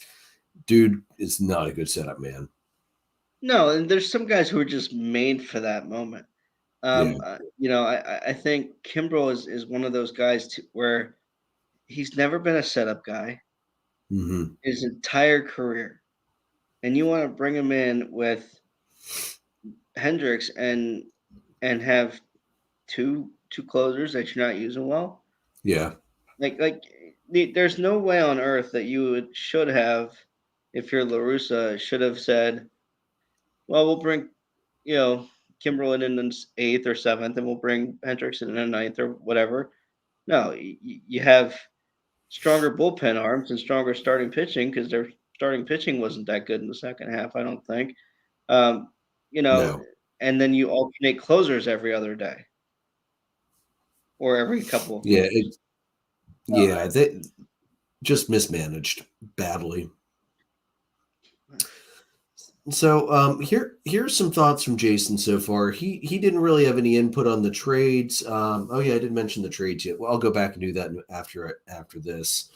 Dude is not a good setup man. No, and there's some guys who are just made for that moment. Yeah. I think Kimbrel is one of those guys where he's never been a setup guy Hmm. his entire career, and you want to bring him in with Hendricks and have two closers that you're not using well. Yeah. There's no way on earth that should have, if you're Larusa, should have said, well, we'll bring you know Kimberlin in the eighth or seventh, and we'll bring Hendricks in the ninth or whatever. No, you have stronger bullpen arms and stronger starting pitching because their starting pitching wasn't that good in the second half. I don't think. Um, you know, No. and then you alternate closers every other day or every couple of Yeah. games. Yeah. They just mismanaged badly. So here's some thoughts from Jason so far. He didn't really have any input on the trades. Oh yeah, I didn't mention the trades yet. Well, I'll go back and do that after this.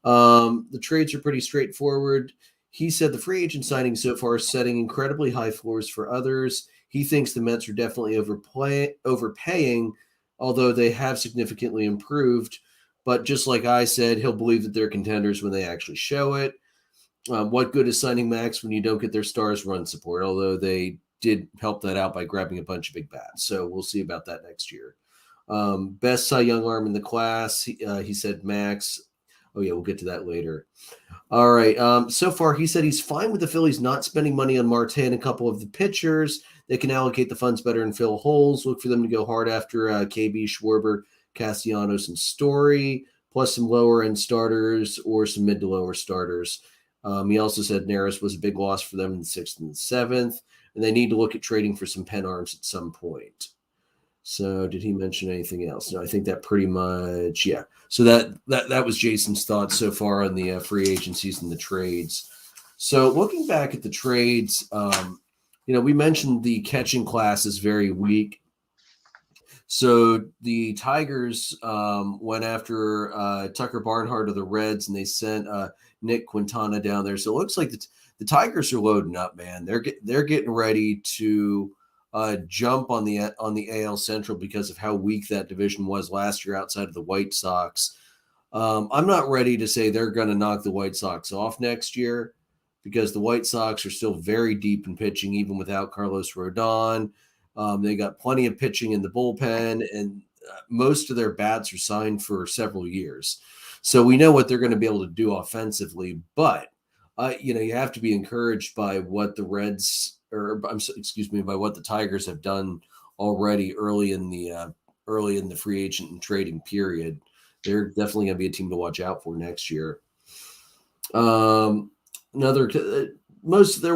The trades are pretty straightforward. He said the free agent signing so far is setting incredibly high floors for others. He thinks the Mets are definitely overpaying, although they have significantly improved. But just like I said, he'll believe that they're contenders when they actually show it. What good is signing Max when you don't get their stars run support? Although they did help that out by grabbing a bunch of big bats. So we'll see about that next year. Best Cy Young arm in the class. He said Max. Oh, yeah, we'll get to that later. All right. So far, he said he's fine with the Phillies not spending money on Marte and a couple of the pitchers. They can allocate the funds better and fill holes. Look for them to go hard after KB, Schwarber, Castellanos, and Story, plus some lower end starters or some mid to lower starters. He also said Neris was a big loss for them in the sixth and the seventh, and they need to look at trading for some pen arms at some point. So did he mention anything else? No, I think that pretty much, yeah. So that was Jason's thoughts so far on the free agencies and the trades. So looking back at the trades, we mentioned the catching class is very weak. So the Tigers went after Tucker Barnhart of the Reds, and they sent Nick Quintana down there. So it looks like the Tigers are loading up, man. They're getting ready to jump on the AL Central because of how weak that division was last year outside of the White Sox. I'm not ready to say they're going to knock the White Sox off next year because the White Sox are still very deep in pitching, even without Carlos Rodon. They got plenty of pitching in the bullpen, and most of their bats are signed for several years. So we know what they're going to be able to do offensively, but you have to be encouraged by what the Reds, by what the Tigers have done already early in the free agent and trading period. They're definitely going to be a team to watch out for next year. There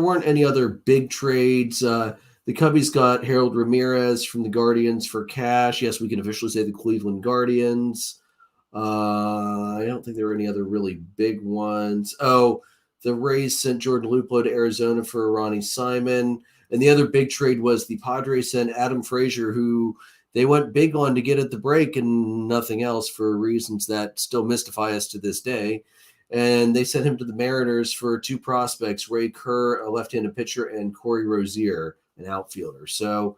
weren't any other big trades. The Cubbies got Harold Ramirez from the Guardians for cash. Yes, we can officially say the Cleveland Guardians. I don't think there were any other really big ones. Oh, the Rays sent Jordan Luplow to Arizona for Ronnie Simon. And the other big trade was the Padres sent Adam Frazier, who they went big on to get at the break and nothing else for reasons that still mystify us to this day. And they sent him to the Mariners for two prospects, Ray Kerr, a left-handed pitcher, and Corey Rozier, an outfielder. So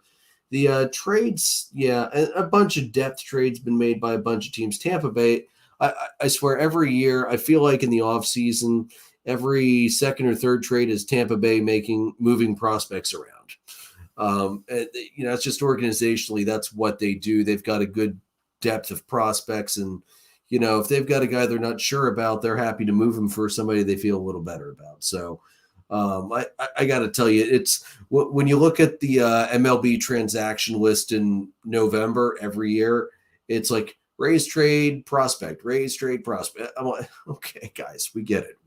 the trades, yeah, a bunch of depth trades been made by a bunch of teams. Tampa Bay, I swear, every year, I feel like in the offseason, every second or third trade is Tampa Bay moving prospects around. It's just organizationally, that's what they do. They've got a good depth of prospects, and if they've got a guy they're not sure about, they're happy to move him for somebody they feel a little better about. So I got to tell you, it's when you look at the MLB transaction list in November every year, it's like Rays trade prospect, Rays trade prospect. I'm like, okay, guys, we get it.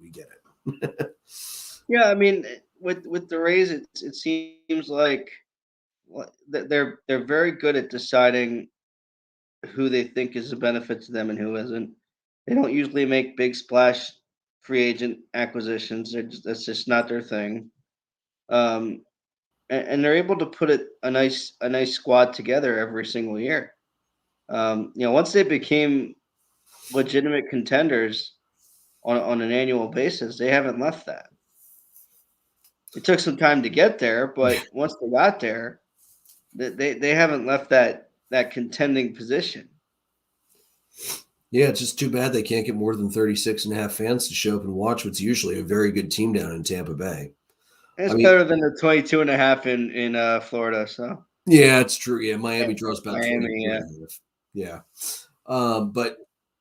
Yeah, I mean, with the Rays, it seems like they're very good at deciding who they think is a benefit to them and who isn't. They don't usually make big splash free agent acquisitions. That's just not their thing. Um, and they're able to put a nice squad together every single year. Once they became legitimate contenders on an annual basis, they haven't left that. It took some time to get there, but once they got there, they haven't left that contending position. Yeah, it's just too bad they can't get more than 36 and a half fans to show up and watch what's usually a very good team down in Tampa Bay. And I it's mean, better than the 22 and a half in Florida. So yeah, it's true. Yeah, Miami draws about Miami, 22 yeah. and a half. Yeah. But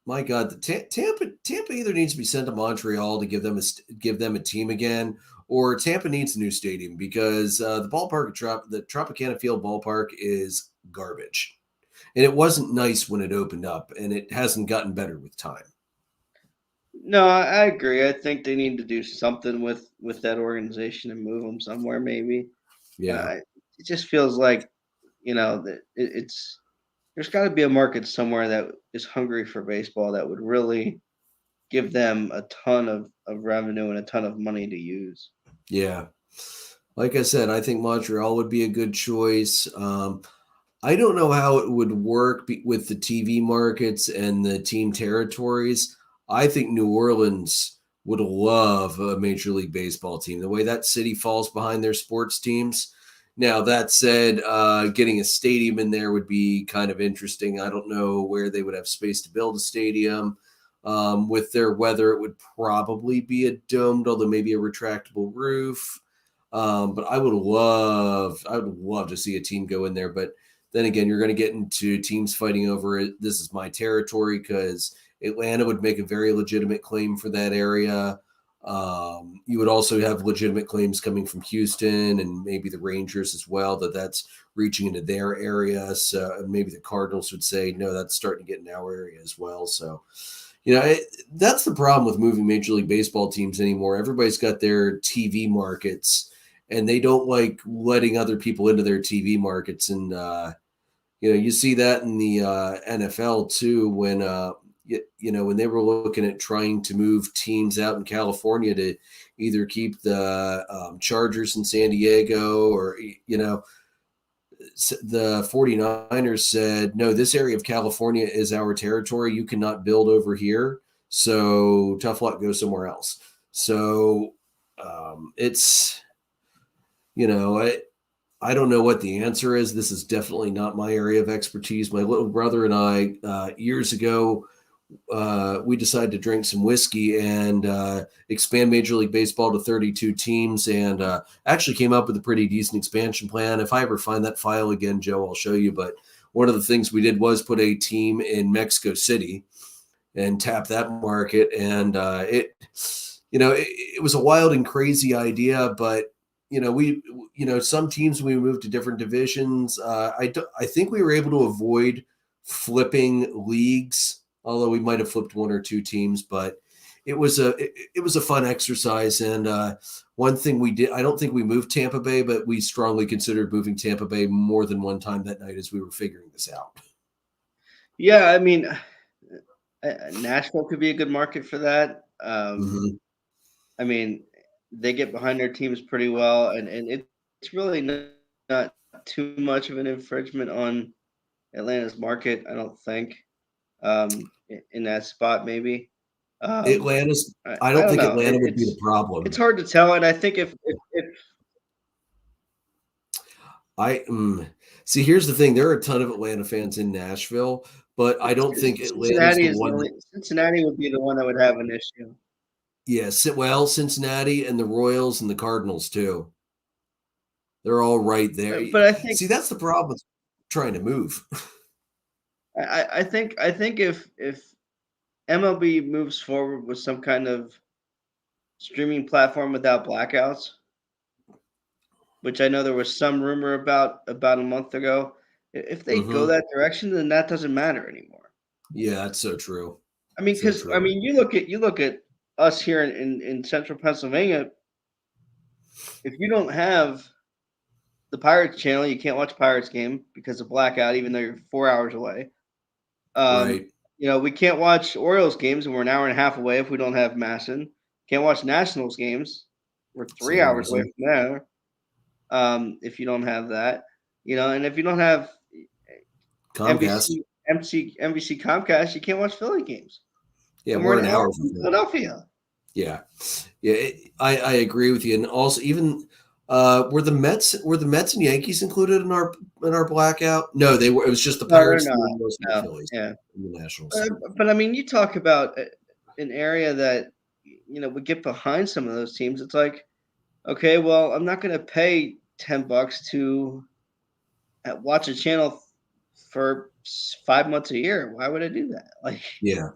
my God, Tampa either needs to be sent to Montreal to give them a team again, or Tampa needs a new stadium because the ballpark the Tropicana Field ballpark is garbage, and it wasn't nice when it opened up, and it hasn't gotten better with time. No, I agree. I think they need to do something with that organization and move them somewhere. Maybe Yeah, it just feels like that it's there's got to be a market somewhere that is hungry for baseball that would really give them a ton of revenue and a ton of money to use. yeah. Like I said, I think Montreal would be a good choice. I don't know how it would work with the TV markets and the team territories. I think New Orleans would love a Major League Baseball team, the way that city falls behind their sports teams. Now, that said, getting a stadium in there would be kind of interesting. I don't know where they would have space to build a stadium. With their weather, it would probably be a domed, although maybe a retractable roof. But I would love to see a team go in there. But then again, you're going to get into teams fighting over it. This is my territory because Atlanta would make a very legitimate claim for that area. You would also have legitimate claims coming from Houston and maybe the Rangers as well, that's reaching into their area. So maybe the Cardinals would say, no, that's starting to get in our area as well. So, that's the problem with moving Major League Baseball teams anymore. Everybody's got their TV markets and they don't like letting other people into their TV markets. And, you see that in the NFL too, when, when they were looking at trying to move teams out in California to either keep the Chargers in San Diego or, the 49ers said, no, this area of California is our territory. You cannot build over here. So tough luck, go somewhere else. So it's, I don't know what the answer is. This is definitely not my area of expertise. My little brother and I, years ago, we decided to drink some whiskey and expand Major League Baseball to 32 teams and actually came up with a pretty decent expansion plan. If I ever find that file again, Joe, I'll show you. But one of the things we did was put a team in Mexico City and tap that market. And it was a wild and crazy idea, but some teams we moved to different divisions. I think we were able to avoid flipping leagues, although we might have flipped one or two teams, but it was a fun exercise. And one thing we did, I don't think we moved Tampa Bay, but we strongly considered moving Tampa Bay more than one time that night as we were figuring this out. Yeah, I mean, Nashville could be a good market for that. Mm-hmm. I mean, they get behind their teams pretty well, and it's really not too much of an infringement on Atlanta's market, I don't think. In that spot, maybe. Um, Atlanta's, I, I I don't don't think know. Atlanta would be the It's problem. hard to tell, and I think if See, here's the thing. There are a ton of Atlanta fans in Nashville, but I don't think Atlanta's Cincinnati the is the one only that, Cincinnati would be the one that would have an issue. yes, well, Cincinnati and the Royals and the Cardinals too. They're all right there. But I think See, that's the problem with trying to move. I think if MLB moves forward with some kind of streaming platform without blackouts, which I know there was some rumor about a month ago. If they go Mm-hmm. that direction, then that doesn't matter anymore. Yeah, that's so true. I mean, So because I true. mean, you look at us here in central Pennsylvania. If you don't have the Pirates channel. You can't watch Pirates game because of blackout, even though you're 4 hours away. Right. We can't watch Orioles games, and we're an hour and a half away if we don't have Masson. Can't watch Nationals games. We're 3 Same hours away reason. from there. If you don't have that, and if you don't have Comcast. NBC Comcast, you can't watch Philly games. Yeah, And we're we're an an hour hour from from them. Philadelphia. Yeah, yeah, I agree with you, and also even were the Mets and Yankees included in our blackout? No, they were. It was just the No, they're Pirates, the not. Orioles, and the No, Phillies, yeah. and the Nationals. But I mean, you talk about an area that would get behind some of those teams. It's like, okay, well, I'm not going to pay $10 to watch a channel for 5 months a year. Why would I do that? Like, Yeah.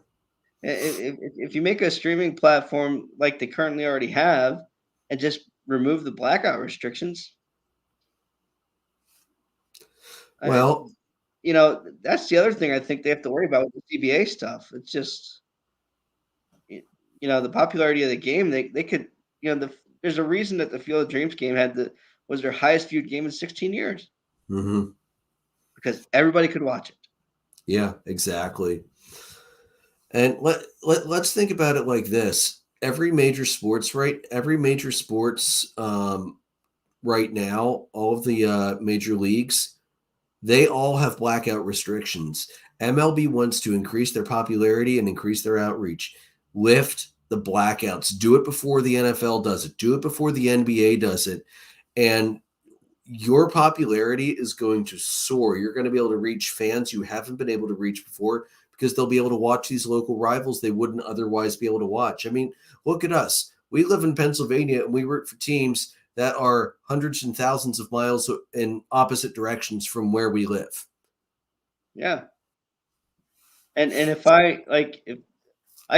if you make a streaming platform like they currently already have, and just remove the blackout restrictions, I, Well, that's the other thing I think they have to worry about with the CBA stuff. It's just, the popularity of the game. They could, there's a reason that the Field of Dreams game was their highest viewed game in 16 years hmm because everybody could watch it. yeah, exactly. And let's think about it like this: every major sports right now, all of the major leagues, they all have blackout restrictions. MLB wants to increase their popularity and increase their outreach. Lift the blackouts. Do it before the NFL does it. Do it before the NBA does it. And your popularity is going to soar. You're going to be able to reach fans you haven't been able to reach before because they'll be able to watch these local rivals they wouldn't otherwise be able to watch. I mean, look at us. We live in Pennsylvania and we root for teams that are hundreds and thousands of miles in opposite directions from where we live. Yeah, and if I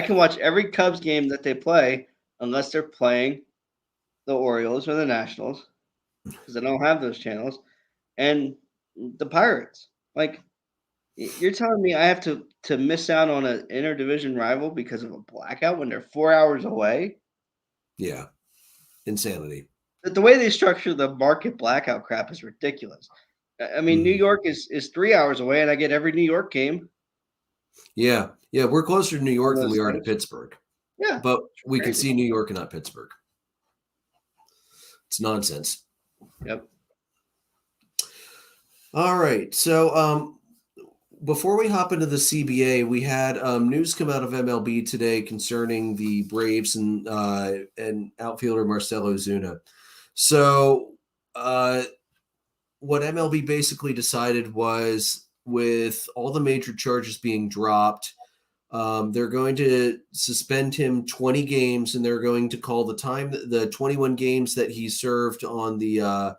can watch every Cubs game that they play, unless they're playing the Orioles or the Nationals, because I don't have those channels, and the Pirates. Like, you're telling me I have to miss out on an interdivision rival because of a blackout when they're 4 hours away? Yeah, insanity. The way they structure the market blackout crap is ridiculous. I mean, New Mhm. York is 3 hours away, and I get every New York game Yeah, yeah, we're closer to New on York than those we are to things. Pittsburgh, Yeah, but it's we can crazy. see New York and not Pittsburgh. It's nonsense. Yep. All right, so before we hop into the CBA, we had news come out of MLB today concerning the Braves and outfielder Marcelo Ozuna. So, what MLB basically decided was, with all the major charges being dropped, they're going to suspend him 20 games, and they're going to call the 21 games that he served on the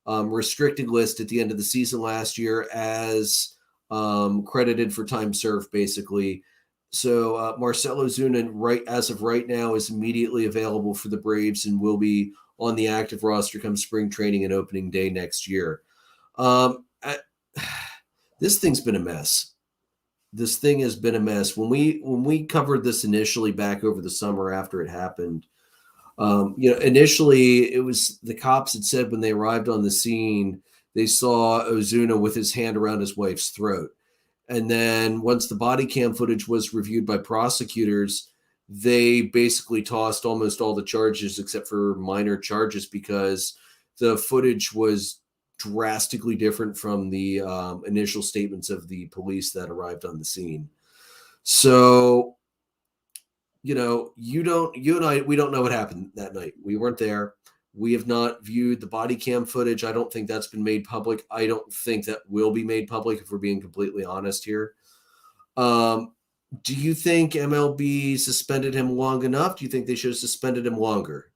restricted list at the end of the season last year as credited for time served, basically. So Marcell Ozuna, right as of right now, is immediately available for the Braves and will be on the active roster come spring training and opening day next year. I, this thing's been a mess. This thing has been a mess. When we covered this initially back over the summer after it happened, initially it was the cops had said when they arrived on the scene, they saw Ozuna with his hand around his wife's throat. And then once the body cam footage was reviewed by prosecutors, they basically tossed almost all the charges except for minor charges because the footage was drastically different from the initial statements of the police that arrived on the scene. So you and I, we don't know what happened that night. We weren't there. We have not viewed the body cam footage. I don't think that's been made public. I don't think that will be made public if we're being completely honest here. Do you think MLB suspended him long enough? Do you think they should have suspended him longer?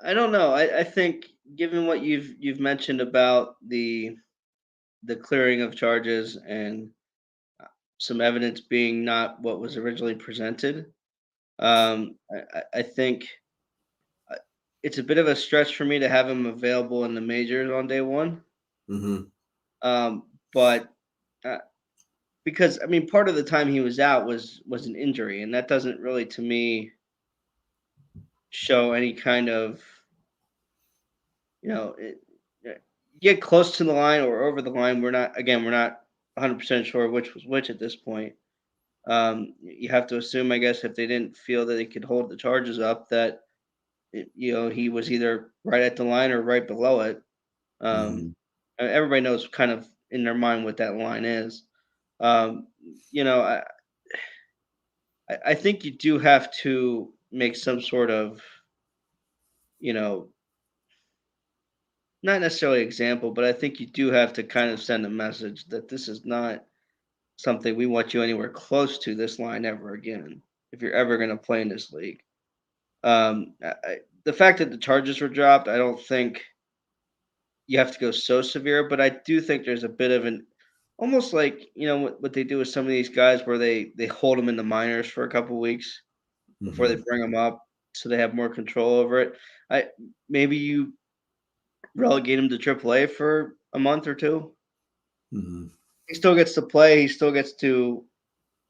I don't know. I think given what you've mentioned about the clearing of charges and some evidence being not what was originally presented, I think it's a bit of a stretch for me to have him available in the majors on day one. Mm-hmm. But uh, because I mean, part of the time he was out was an injury, and that doesn't really, to me, show any kind of you know, get close to the line or over the line. We're not 100% sure which was which at this point. You have to assume, I guess, if they didn't feel that they could hold the charges up, that he was either right at the line or right below it. Mhm. Everybody knows kind of in their mind what that line is. Um, you know, I think you do have to make some sort of, you know, not necessarily example, but I think you do have to kind of send a message that this is not something we want you anywhere close to this line ever again. If you're ever going to play in this league, the fact that the charges were dropped, I don't think you have to go so severe, but I do think there's a bit of an almost like what they do with some of these guys where they hold them in the minors for a couple weeks before they Mhm. bring them up, so they have more control over it. I Maybe you relegate him to AAA for a month or two. Mhm. He still gets to play. He still gets to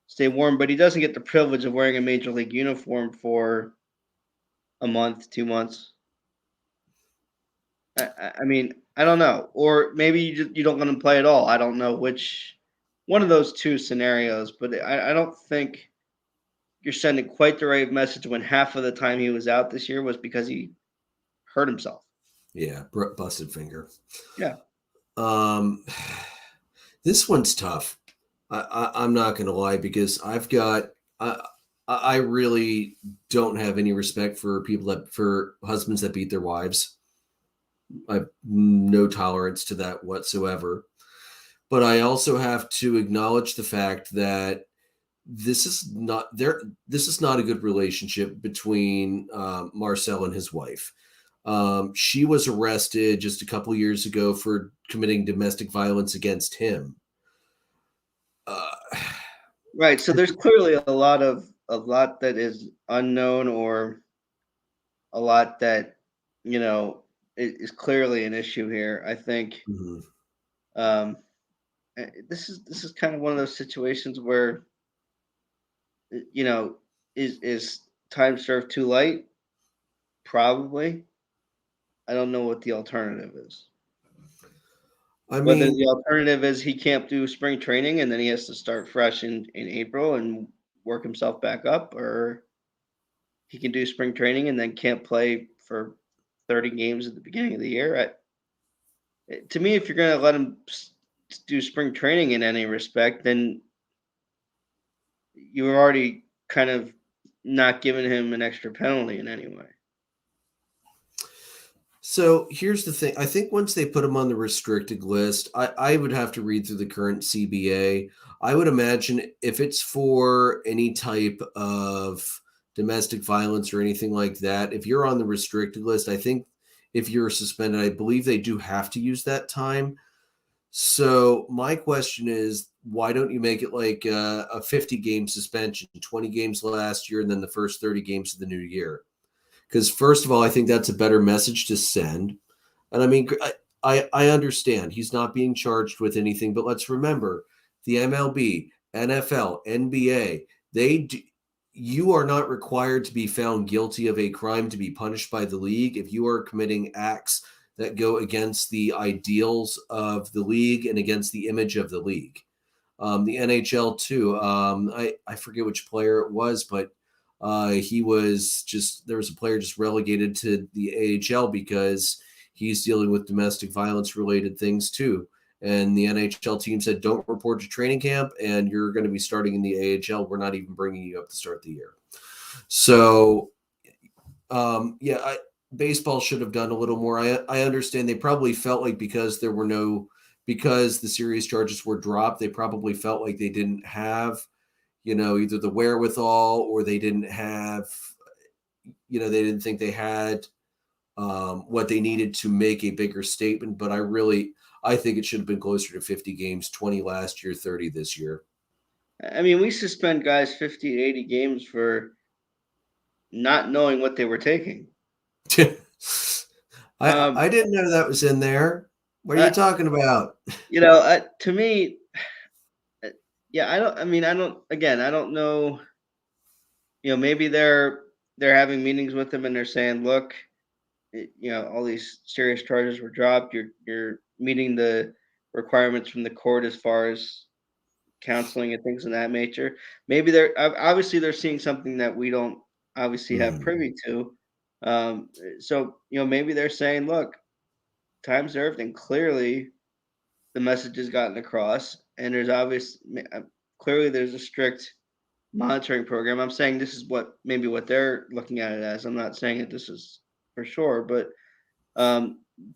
stay warm, but he doesn't get the privilege of wearing a major league uniform for a month, 2 months. I mean, I don't know, or maybe you don't let him play at all. I don't know which one of those two scenarios, but I don't think you're sending quite the right message when half of the time he was out this year was because he hurt himself. Yeah, busted finger. Yeah. Um, this one's tough. I'm not going to lie because I really don't have any respect for for husbands that beat their wives. I have no tolerance to that whatsoever. But I also have to acknowledge the fact that this is not a good relationship between Marcel and his wife. She was arrested just a couple years ago for committing domestic violence against him. Uh, Right. So there's clearly a lot that is unknown, or a lot that is clearly an issue here. I think mhm, um, this is kind of one of those situations where you know is time served too late? Probably. I don't know what the alternative is. I Whether mean, the alternative is he can't do spring training and then he has to start fresh in April and work himself back up, or he can do spring training and then can't play for 30 games at the beginning of the year. To me, if you're going to let him do spring training in any respect, then you're already kind of not giving him an extra penalty in any way. so here's the thing. I think once they put him on the restricted list, I would have to read through the current CBA. I would imagine if it's for any type of domestic violence or anything like that, if you're on the restricted list, I think if you're suspended, I believe they do have to use that time. So my question is, why don't you make it like a 50 game suspension, 20 games last year, and then the first 30 games of the new year? Because first of all, I think that's a better message to send. And I mean, I understand he's not being charged with anything, but let's remember the MLB, NFL, NBA, they do, you are not required to be found guilty of a crime to be punished by the league if you are committing acts that go against the ideals of the league and against the image of the league. The NHL too. I forget which player it was, but he was just there was a player just relegated to the AHL because he's dealing with domestic violence related things too. And the NHL team said, "Don't report to training camp, and you're going to be starting in the AHL. We're not even bringing you up to start the year." So, baseball should have done a little more. I understand they probably felt like because the serious charges were dropped, they probably felt like they didn't have either the wherewithal or they didn't have they didn't think they had what they needed to make a bigger statement. But I think it should have been closer to 50 games, 20 last year, 30 this year. I mean, we suspend guys 50 to 80 games for not knowing what they were taking. I didn't know that was in there. What are you I, talking about? to me, yeah, I don't. I mean, I don't. Again, I don't know. Maybe they're having meetings with them and they're saying, "Look, all these serious charges were dropped. You're meeting the requirements from the court as far as counseling and things of that nature. Maybe obviously they're seeing something that we don't obviously have Mm, privy to. So maybe they're saying, look, time served, and clearly the message has gotten across, and clearly there's a strict monitoring program. I'm saying this is what they're looking at it as. I'm not saying that this is for sure, but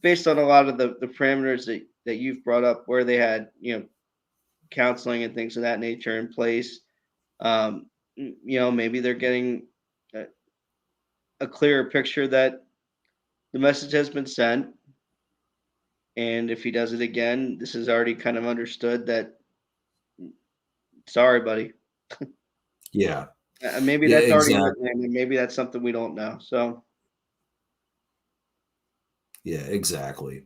based on a lot of the parameters that you've brought up, where they had counseling and things of that nature in place, maybe they're getting a, a clearer picture that the message has been sent, and if he does it again, this is already kind of understood that sorry, buddy. yeah. Maybe Yeah, that's already exactly. written, and maybe that's something we don't know. So Yeah, exactly.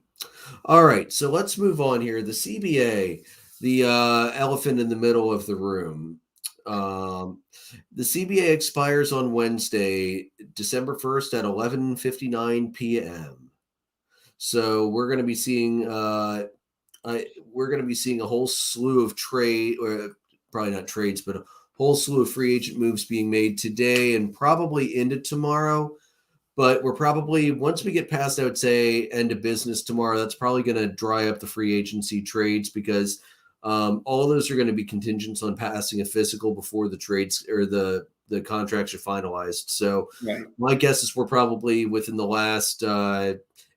All right, so let's move on here. The CBA, the elephant in the middle of the room. Um, the CBA expires on Wednesday, December 1st at 11:59 p.m. So we're going to be seeing a whole slew of trade, or probably not trades, but a whole slew of free agent moves being made today and probably into tomorrow. But we're probably, once we get past, I would say, end of business tomorrow, that's probably going to dry up the free agency trades because all of those are going to be contingents on passing a physical before the trades or the contracts are finalized. So right, my guess is we're probably within the last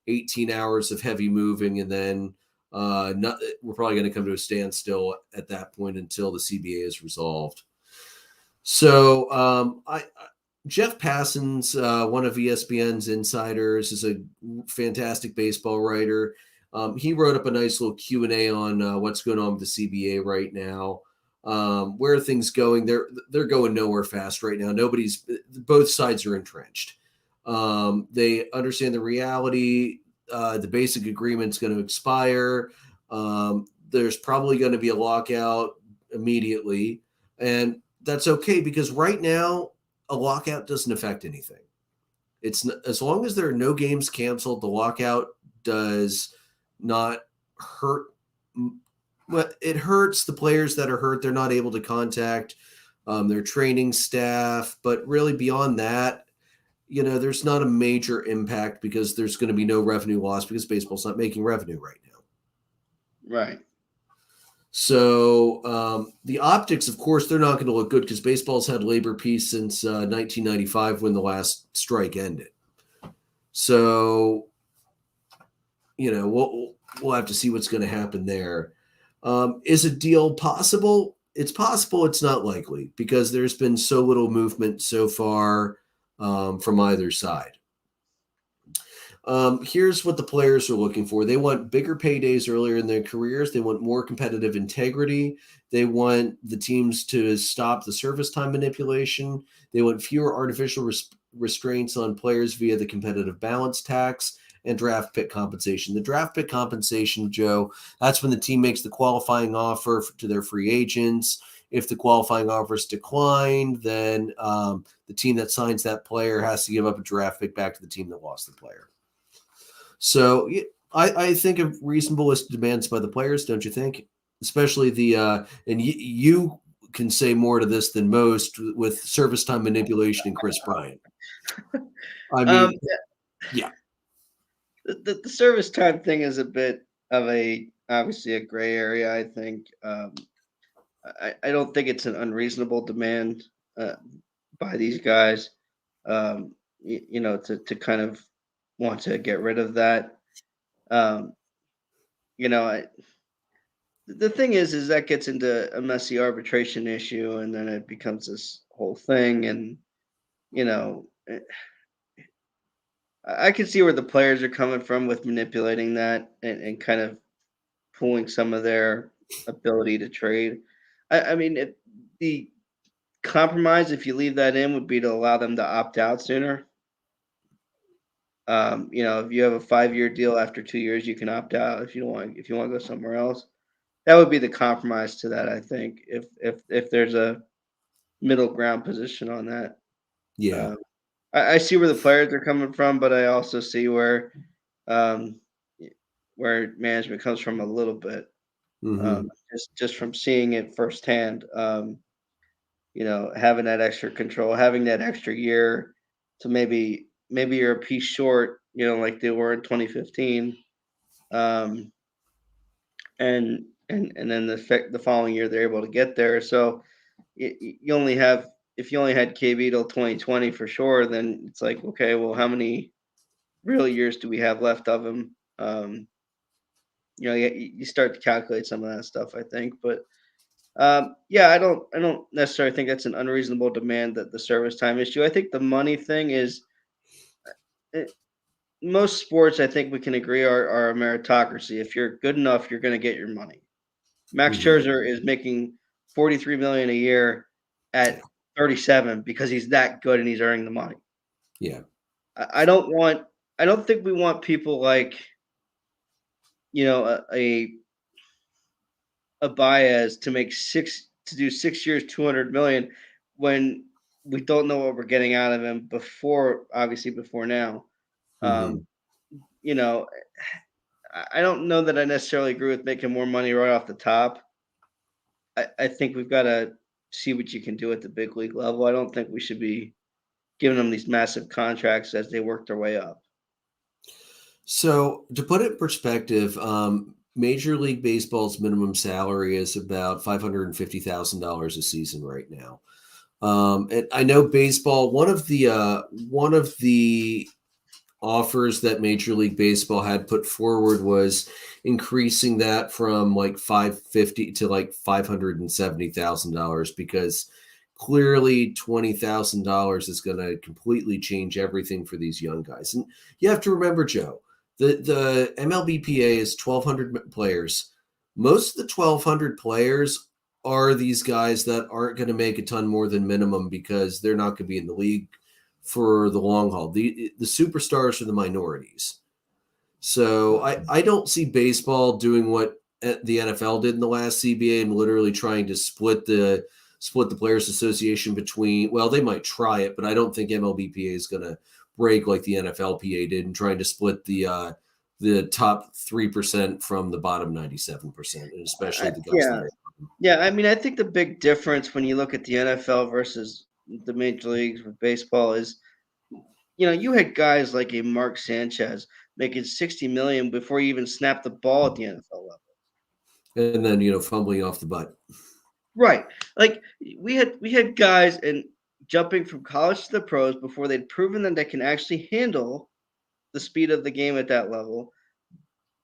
18 hours of heavy moving, and then we're probably going to come to a standstill at that point until the CBA is resolved. So Jeff Passon's one of ESPN's insiders, is a fantastic baseball writer. He wrote up a nice little Q&A on what's going on with the CBA right now. Where are things going? They're going nowhere fast right now. Both sides are entrenched. They understand the reality. The basic agreement's going to expire. There's probably going to be a lockout immediately, and that's okay because right now a lockout doesn't affect anything. As long as there are no games canceled, the lockout does not hurt. Well, it hurts the players that are hurt. They're not able to contact their training staff, but really beyond that, there's not a major impact because there's going to be no revenue loss because baseball's not making revenue right now. right, So the optics, of course, they're not going to look good because baseball's had labor peace since 1995 when the last strike ended. So we'll have to see what's going to happen there. Is a deal possible? It's possible. It's not likely because there's been so little movement so far from either side. Here's what the players are looking for. They want bigger paydays earlier in their careers. They want more competitive integrity. They want the teams to stop the service time manipulation. They want fewer artificial restraints on players via the competitive balance tax and draft pick compensation. The draft pick compensation, Joe, that's when the team makes the qualifying offer to their free agents. If the qualifying offer is declined, then the team that signs that player has to give up a draft pick back to the team that lost the player. So I think of reasonable list of demands by the players, don't you think? Especially and you can say more to this than most with service time manipulation and Chris Bryant. I um, mean, yeah, the service time thing is a bit of obviously a gray area. I think I don't think it's an unreasonable demand uh, by these guys. To kind of want to get rid of that. Um, you know, I, the thing is that gets into a messy arbitration issue, and then it becomes this whole thing. And you know, I can see where the players are coming from with manipulating that and kind of pulling some of their ability to trade. I mean, the compromise, if you leave that in, would be to allow them to opt out sooner. If you have a 5-year deal, after 2 years, you can opt out if you want to go somewhere else. That would be the compromise to that, I think, if there's a middle ground position on that. yeah. Um, I see where the players are coming from, but I also see um, where management comes from a little bit. Hmm. Just from seeing it firsthand. Having that extra control, having that extra year to maybe you're a piece short, like they were in 2015. Um, and then the following year they're able to get there. So you only have if you only had KB till 2020 for sure, then it's like, okay, well, how many real years do we have left of him? You start to calculate some of that stuff, I think, but yeah, I don't necessarily think that's an unreasonable demand, that the service time issue. I think the money thing is eh, most sports. I think we can agree are a meritocracy. If you're good enough, you're going to get your money. Max Hmm. Scherzer is making 43 million a year Yeah. at 37 because he's that good and he's earning the money. Yeah. I don't want. I don't think we want people like a Baez to make six to do 6 years, 200 million when we don't know what we're getting out of him before, obviously before now. Hmm. Um, you know, I don't know that I necessarily agree with making more money right off the top. I think we've got to see what you can do at the big league level. I don't think we should be giving them these massive contracts as they work their way up. So to put it in perspective, Major League Baseball's minimum salary is about $550,000 a season right now. And I know baseball. One of the offers that Major League Baseball had put forward was increasing that from like 550 to like $570,000 because clearly $20,000 is going to completely change everything for these young guys. And you have to remember, Joe, the MLBPA is 1,200 players. Most of the 1,200 players are these guys that aren't going to make a ton more than minimum because they're not going to be in the league for the long haul. The superstars are the minorities. So I don't see baseball doing what the NFL did in the last CBA and literally trying to split the players association between, well, they might try it, but I don't think MLBPA is going to break like the NFLPA did and trying to split the top 3% from the bottom 97%, and especially the guys Yeah, that are. yeah. I mean, I think the big difference when you look at the NFL versus the major leagues with baseball is, you had guys like a Mark Sanchez making 60 million before you even snapped the ball at the NFL level. And then, fumbling off the butt. Right. Like we had guys and jumping from college to the pros before they'd proven that they can actually handle the speed of the game at that level,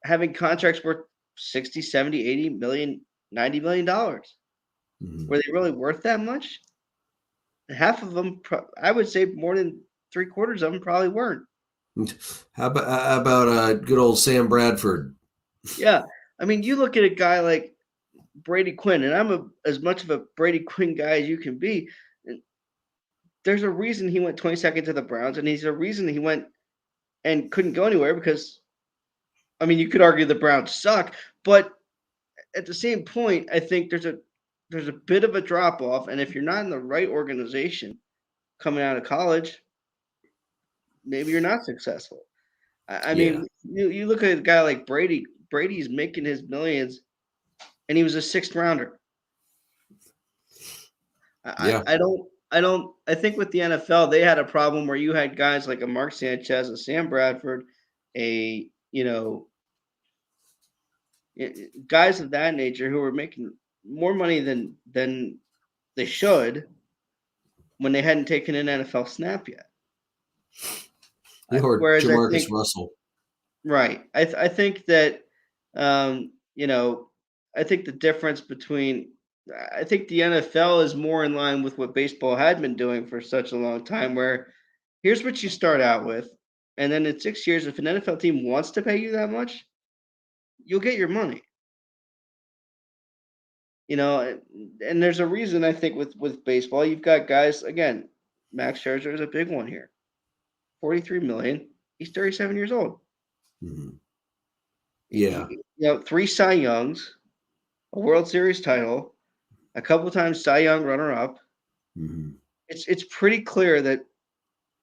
having contracts worth 60, 70, 80 million, $90 million. Mhm. Were they really worth that much? Half of them, I would say more than three-quarters of them probably weren't. How about good old Sam Bradford? Yeah. I mean, you look at a guy like Brady Quinn, and as much of a Brady Quinn guy as you can be. And there's a reason he went 22nd to the Browns, and he's a reason he went and couldn't go anywhere because, I mean, you could argue the Browns suck, but at the same point, I think there's a bit of a drop off, and if you're not in the right organization coming out of college, maybe you're not successful. I Yeah, mean, you look at a guy like Brady. Brady's making his millions, and he was a sixth rounder. yeah, I think with the NFL, they had a problem where you had guys like a Mark Sanchez, a Sam Bradford, a guys of that nature who were making more money than they should when they hadn't taken an NFL snap yet. or Whereas I Jamarcus think Russell. right, I think that um, you know I think the difference between I think the NFL is more in line with what baseball had been doing for such a long time, where here's what you start out with, and then in 6 years, if an NFL team wants to pay you that much, you'll get your money. And there's a reason I think with baseball, you've got guys again. Max Scherzer is a big one here. 43 million. He's 37 years old. Mhm. Yeah. Three Cy Youngs, a World Series title, a couple times Cy Young runner up. Mhm. It's pretty clear that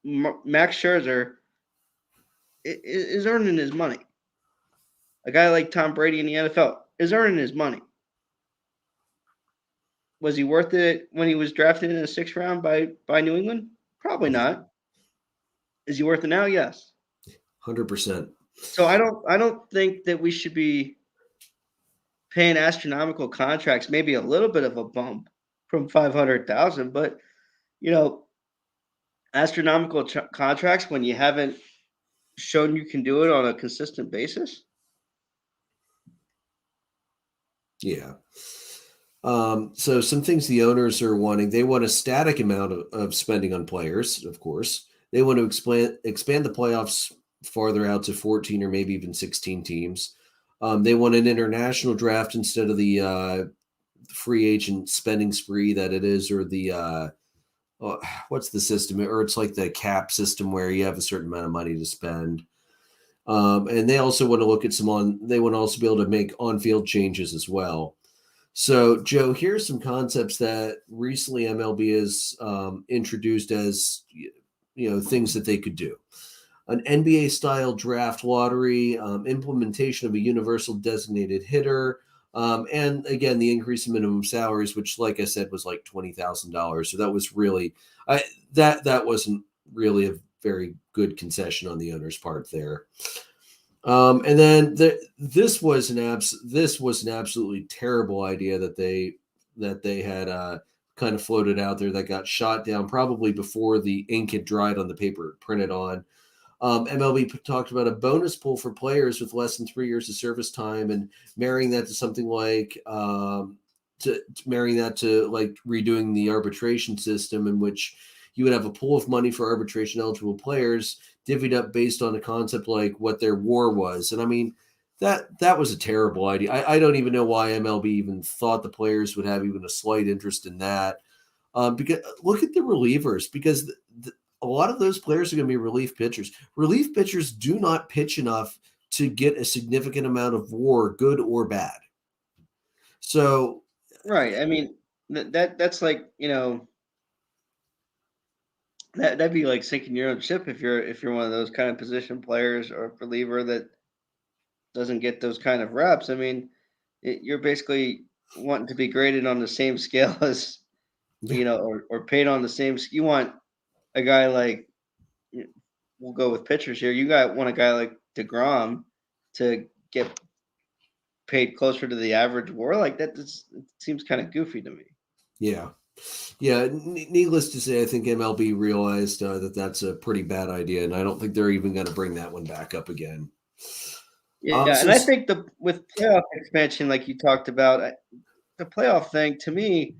Max Scherzer is earning his money. A guy like Tom Brady in the NFL is earning his money. Was he worth it when he was drafted in the 6th round by New England? Probably not. Is he worth it now? Yes. 100%. So I don't think that we should be paying astronomical contracts. Maybe a little bit of a bump from 500,000, but you know, astronomical contracts when you haven't shown you can do it on a consistent basis. Yeah. So some things the owners are wanting, they want a static amount of spending on players, of course. They want to expand the playoffs farther out to 14 or maybe even 16 teams. They want an international draft instead of the free agent spending spree that it is, or the what's the system? Or it's like the cap system where you have a certain amount of money to spend. And they also want to look at they want to also be able to make on-field changes as well. So, Joe, here's some concepts that recently MLB has introduced as things that they could do: an NBA-style draft lottery, implementation of a universal designated hitter, and again the increase in minimum salaries, which, like I said, was like $20,000. So that was really that wasn't really a very good concession on the owner's part there. And then this was an absolutely terrible idea that they had kind of floated out there that got shot down probably before the ink had dried on the paper it printed on. MLB talked about a bonus pool for players with less than 3 years of service time, and marrying that to something like marrying that to like redoing the arbitration system, in which you would have a pool of money for arbitration eligible players divvied up based on a concept like what their WAR was. And I mean, that was a terrible idea. I don't even know why MLB even thought the players would have even a slight interest in that. Because look at the relievers, because a lot of those players are going to be relief pitchers. Relief pitchers do not pitch enough to get a significant amount of WAR, good or bad. So, Right. I mean, that's like, that'd be like sinking your own ship if you're one of those kind of position players or reliever that doesn't get those kind of reps. I mean, you're basically wanting to be graded on the same scale as yeah, or paid on the same. You want a guy like, we'll go with pitchers here. Want a guy like DeGrom to get paid closer to the average WAR like that. It seems kind of goofy to me. yeah. Yeah, needless to say, I think MLB realized that that's a pretty bad idea, and I don't think they're even going to bring that one back up again. Yeah, and I think with playoff expansion, like you talked about, the playoff thing to me,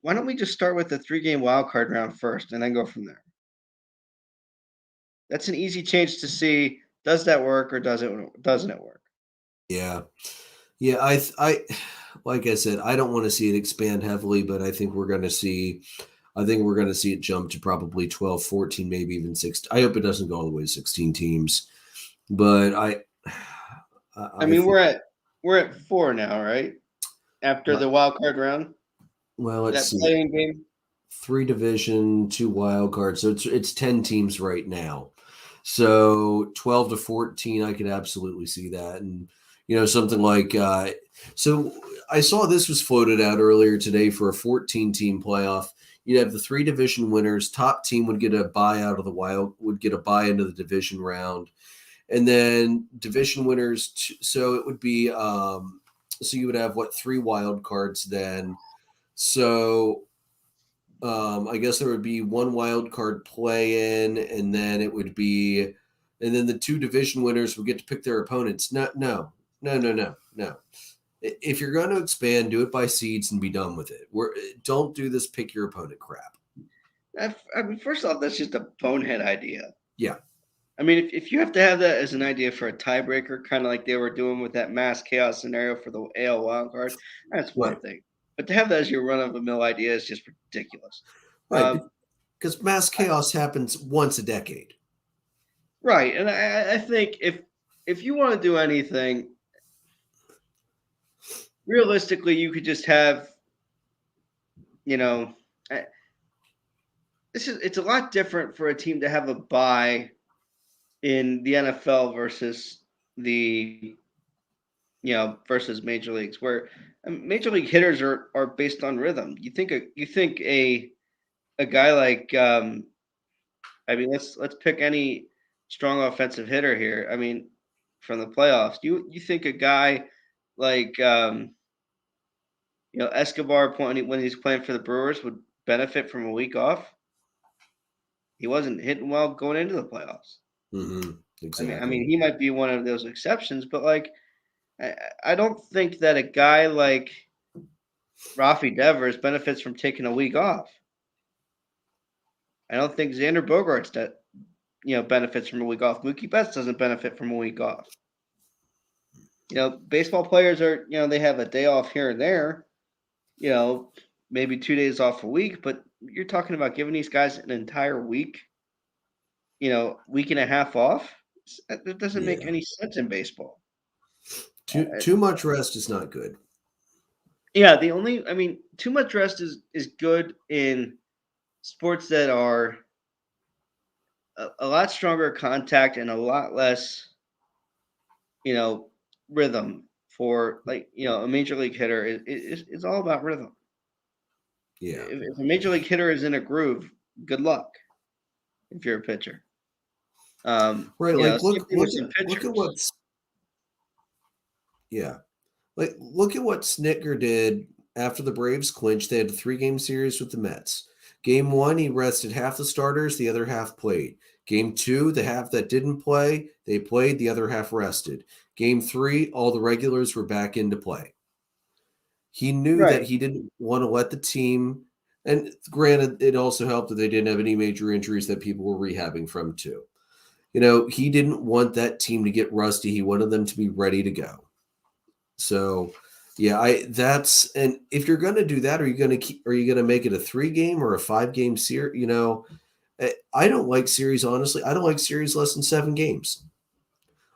why don't we just start with the 3-game wild card round first and then go from there? That's an easy change to see. Does that work or doesn't it work? Yeah, yeah. Like I said, I don't want to see it expand heavily, but I think we're going to see. I think we're going to see it jump to probably 12, 14, maybe even 16. I hope it doesn't go all the way to 16 teams, but I mean, we're at 4 now, right? After the wild card round, well, let's that see. playing game. 3 division, 2 wild cards. So it's 10 teams right now. So 12 to 14, I could absolutely see that. And, something like, so I saw this was floated out earlier today for a 14 team playoff. You'd have the 3 division winners. Top team would get a bye out of the would get a bye into the division round. And then division winners. So it would be, so you would have 3 wild cards then. So, I guess there would be 1 wild card play in, and then the 2 division winners would get to pick their opponents. No. If you're going to expand, do it by seeds and be done with it. Don't do this pick your opponent crap. I mean, first off, that's just a bonehead idea. Yeah. I mean, if you have to have that as an idea for a tiebreaker, kind of like they were doing with that mass chaos scenario for the AL wildcard, that's one Right. thing. But to have that as your run of the mill idea is just ridiculous. Right. Because mass chaos happens once a decade. Right, and I think if you want to do anything, realistically, you could just have, you know, it's a lot different for a team to have a bye in the NFL versus the versus major leagues, where major league hitters are based on rhythm. You think a guy like I mean, let's pick any strong offensive hitter here. I mean, from the playoffs, you think a guy like Escobar when he's playing for the Brewers would benefit from a week off? He wasn't hitting well going into the playoffs. Mm-hmm. I Exactly. mean, he might be one of those exceptions, but like, I don't think that a guy like Rafi Devers benefits from taking a week off. I don't think Xander Bogaerts that benefits from a week off. Mookie Betts doesn't benefit from a week off. Baseball players are they have a day off here and there. Maybe 2 days off a week, but you're talking about giving these guys an entire week. Week and a half off. That doesn't make Yeah. any sense in baseball. Too much rest is not good. Yeah, I mean, too much rest is good in sports that are a lot stronger contact and a lot less, you know, rhythm for like, a major league hitter is all about rhythm. Yeah. If a major league hitter is in a groove, good luck if you're a pitcher. Right. Like Same thing with some look at pitchers. what's yeah. Like look at what Snicker did after the Braves clinched. They had a 3-game series with the Mets. Game 1, he rested half the starters, the other half played. Game 2, the half that didn't play, they played, the other half rested. Game 3, all the regulars were back into play. He knew Right. that he didn't want to let the team, and granted, it also helped that they didn't have any major injuries that people were rehabbing from too. He didn't want that team to get rusty. He wanted them to be ready to go. So, yeah, and if you're going to do that, are you going to make it a 3-game or a 5-game series? I don't like series, honestly. I don't like series less than 7 games.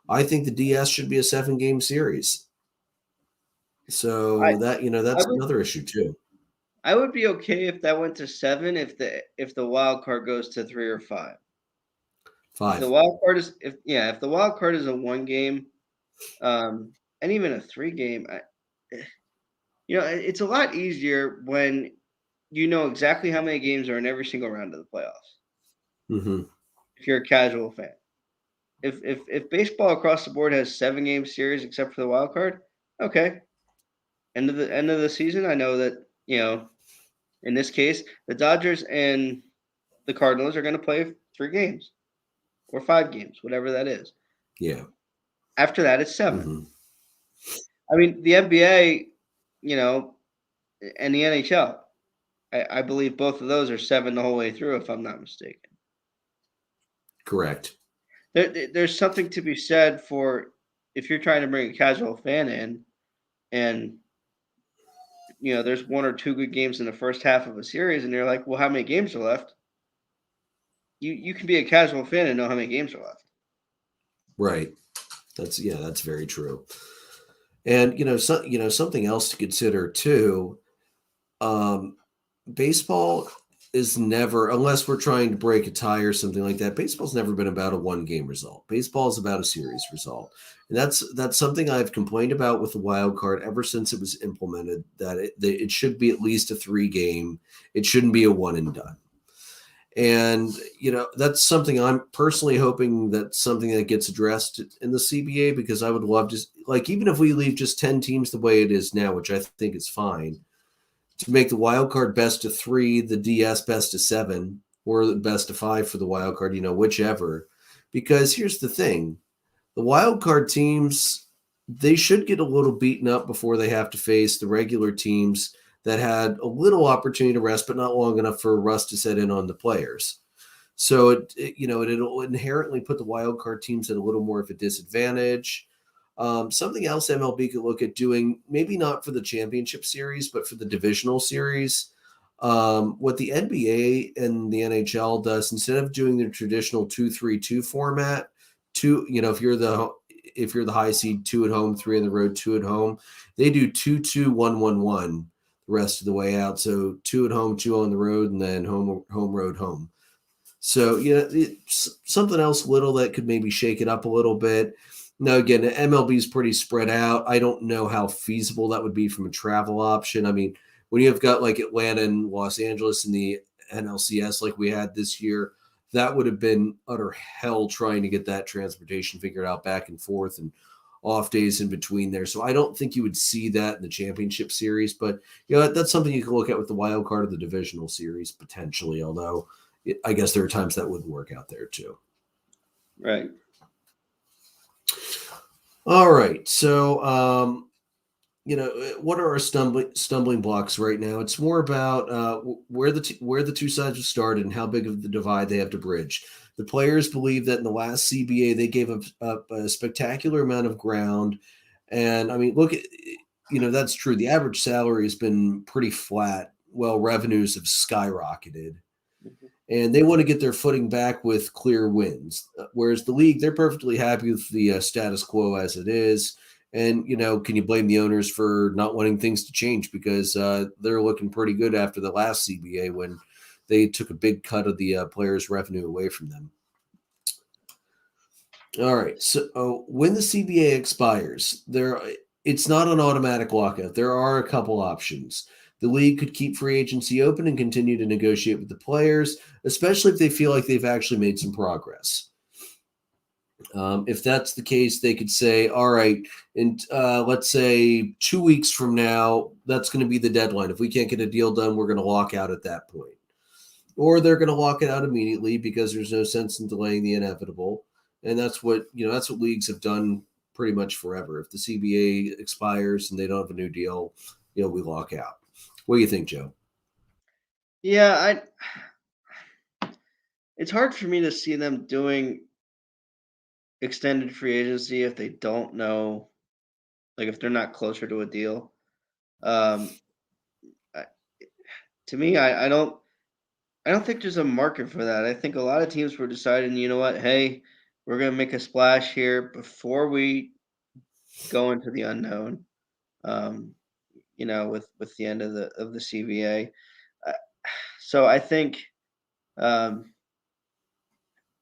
I think the DS should be a 7-game series. I So I that's would another issue too. I would be okay if that went to 7 if the wild card goes to 3 or 5. If the 5. wild card is if the wild card is a 1 game, and even a 3 game, it's a lot easier when you know exactly how many games are in every single round of the playoffs. Mm-hmm. If you're a casual fan, if baseball across the board has 7 game series except for the wild card, okay. End of the season, I know that in this case the Dodgers and the Cardinals are going to play 3 games or 5 games, whatever that is. Yeah. After that, it's 7. Mm-hmm. I mean, the NBA, you know, and the NHL. I believe both of those are 7 the whole way through, if I'm not mistaken. Correct. There's something to be said for if you're trying to bring a casual fan in, and there's 1 or 2 good games in the first half of a series, and you're like, well, how many games are left? You can be a casual fan and know how many games are left. Right. That's very true. And something else to consider too. Baseball is never, unless we're trying to break a tie or something like that. Baseball's never been about a 1-game result. Baseball is about a series result, and that's something I've complained about with the wild card ever since it was implemented. That it should be at least a 3-game. It shouldn't be a one and done. And that's something I'm personally hoping that's something that gets addressed in the CBA, because I would love to, like, even if we leave just 10 teams the way it is now, which I think is fine, to make the wild card best of 3, the DS best of 7, or the best of 5 for the wild card, whichever. Because here's the thing: the wild card teams, they should get a little beaten up before they have to face the regular teams that had a little opportunity to rest, but not long enough for rust to set in on the players. So it'll inherently put the wild card teams at a little more of a disadvantage. Something else MLB could look at doing, maybe not for the championship series, but for the divisional series. What the NBA and the NHL does, instead of doing the traditional 2-3-2 format, if you're the high seed, 2 at home, 3 on the road, 2 at home, they do 2-2-1-1-1. the rest of the way out. So 2 at home, 2 on the road, and then home, road, home. So it's something else little that could maybe shake it up a little bit. Now, again, MLB is pretty spread out. I don't know how feasible that would be from a travel option. I mean, when you've got like Atlanta and Los Angeles in the NLCS like we had this year, that would have been utter hell trying to get that transportation figured out back and forth and off days in between there. So I don't think you would see that in the championship series, but that's something you can look at with the wild card of the divisional series potentially, although I guess there are times that wouldn't work out there too. Right. All right. So, what are our stumbling blocks right now? It's more about where the two sides have started and how big of the divide they have to bridge. The players believe that in the last CBA they gave up a spectacular amount of ground, and I mean, look at that's true. The average salary has been pretty flat, while revenues have skyrocketed. Mhm. And they want to get their footing back with clear wins. Whereas the league, they're perfectly happy with the status quo as it is. And, can you blame the owners for not wanting things to change? Because they're looking pretty good after the last CBA when they took a big cut of the players' revenue away from them. All right. So when the CBA expires, it's not an automatic lockout. There are a couple options. The league could keep free agency open and continue to negotiate with the players, especially if they feel like they've actually made some progress. If that's the case, they could say, all right, and let's say 2 weeks from now, that's going to be the deadline. If we can't get a deal done, we're going to lock out at that point. Or they're going to lock it out immediately because there's no sense in delaying the inevitable. And that's what leagues have done pretty much forever. If the CBA expires and they don't have a new deal, we lock out. What do you think, Joe? Yeah, it's hard for me to see them doing extended free agency if they don't know, like if they're not closer to a deal. Um, I, to me, I don't think there's a market for that. I think a lot of teams were deciding, you know what, hey, we're gonna make a splash here before we go into the unknown. Um, with the end of the CBA. Uh, so I think um,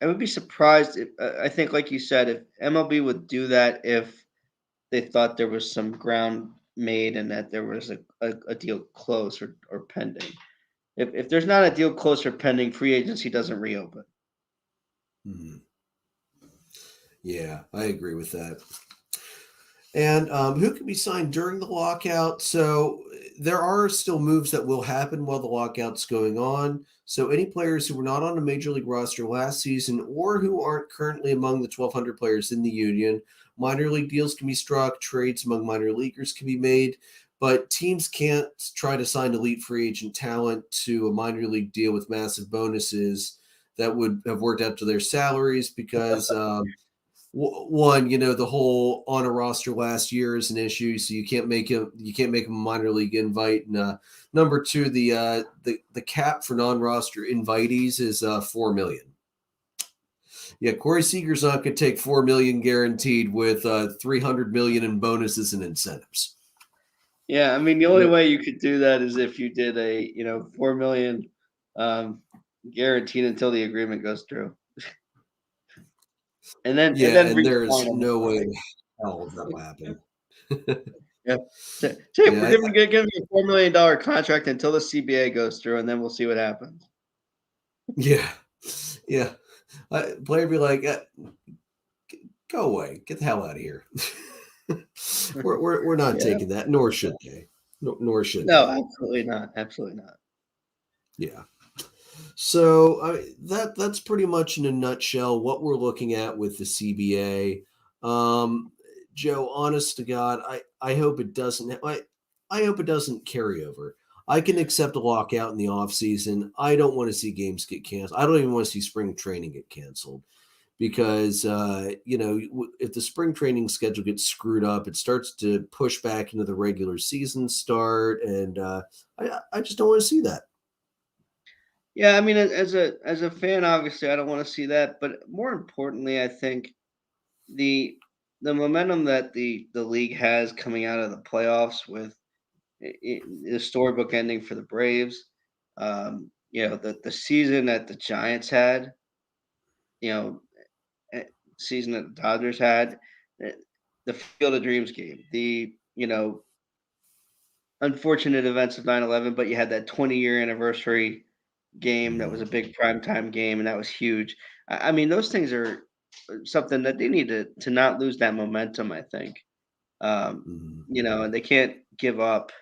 I would be surprised if I think, like you said, if MLB would do that if they thought there was some ground made and that there was a deal close or pending. If there's not a deal close or pending, free agency doesn't reopen. Hmm. Yeah, I agree with that. And who can be signed during the lockout? So there are still moves that will happen while the lockout's going on. So any players who were not on a major league roster last season or who aren't currently among the 1,200 players in the union, minor league deals can be struck, trades among minor leaguers can be made, but teams can't try to sign elite free agent talent to a minor league deal with massive bonuses that would have worked out to their salaries because one, the whole on a roster last year is an issue, so you can't make him a minor league invite. And number two, the cap for non-roster invitees is $4 million. Yeah, Corey Seager's not going to take $4 million guaranteed with $300 million in bonuses and incentives. Yeah, I mean the only way you could do that is if you did a 4 million guaranteed until the agreement goes through, and Yeah, then and there's redefine them. no way in hell that will happen. Yeah. Say, we're Yeah, giving you a $4 million contract until the CBA goes through, and then we'll see what happens. yeah, yeah. Player be like, go away, get the hell out of here. we're not Yeah. taking that, nor should they. Nor should No, they. absolutely not. Absolutely not. Yeah. So that's pretty much in a nutshell what we're looking at with the CBA. Joe, honest to God, I hope it doesn't. I hope it doesn't carry over. I can accept a lockout in the off season. I don't want to see games get canceled. I don't even want to see spring training get canceled because if the spring training schedule gets screwed up, it starts to push back into the regular season start, and I just don't want to see that. Yeah, I mean, as a fan, obviously, I don't want to see that. But more importantly, I think the the momentum that the league has coming out of the playoffs with the storybook ending for the Braves. The season that the Giants had, you know, eh, season that the Dodgers had, eh, the Field of Dreams game, the unfortunate events of 9/11, but you had that 20-year anniversary game that was Mhm, a big primetime game, and that was huge. I mean, those things are something that they need to not lose that momentum, I think. mhm. And they can't give up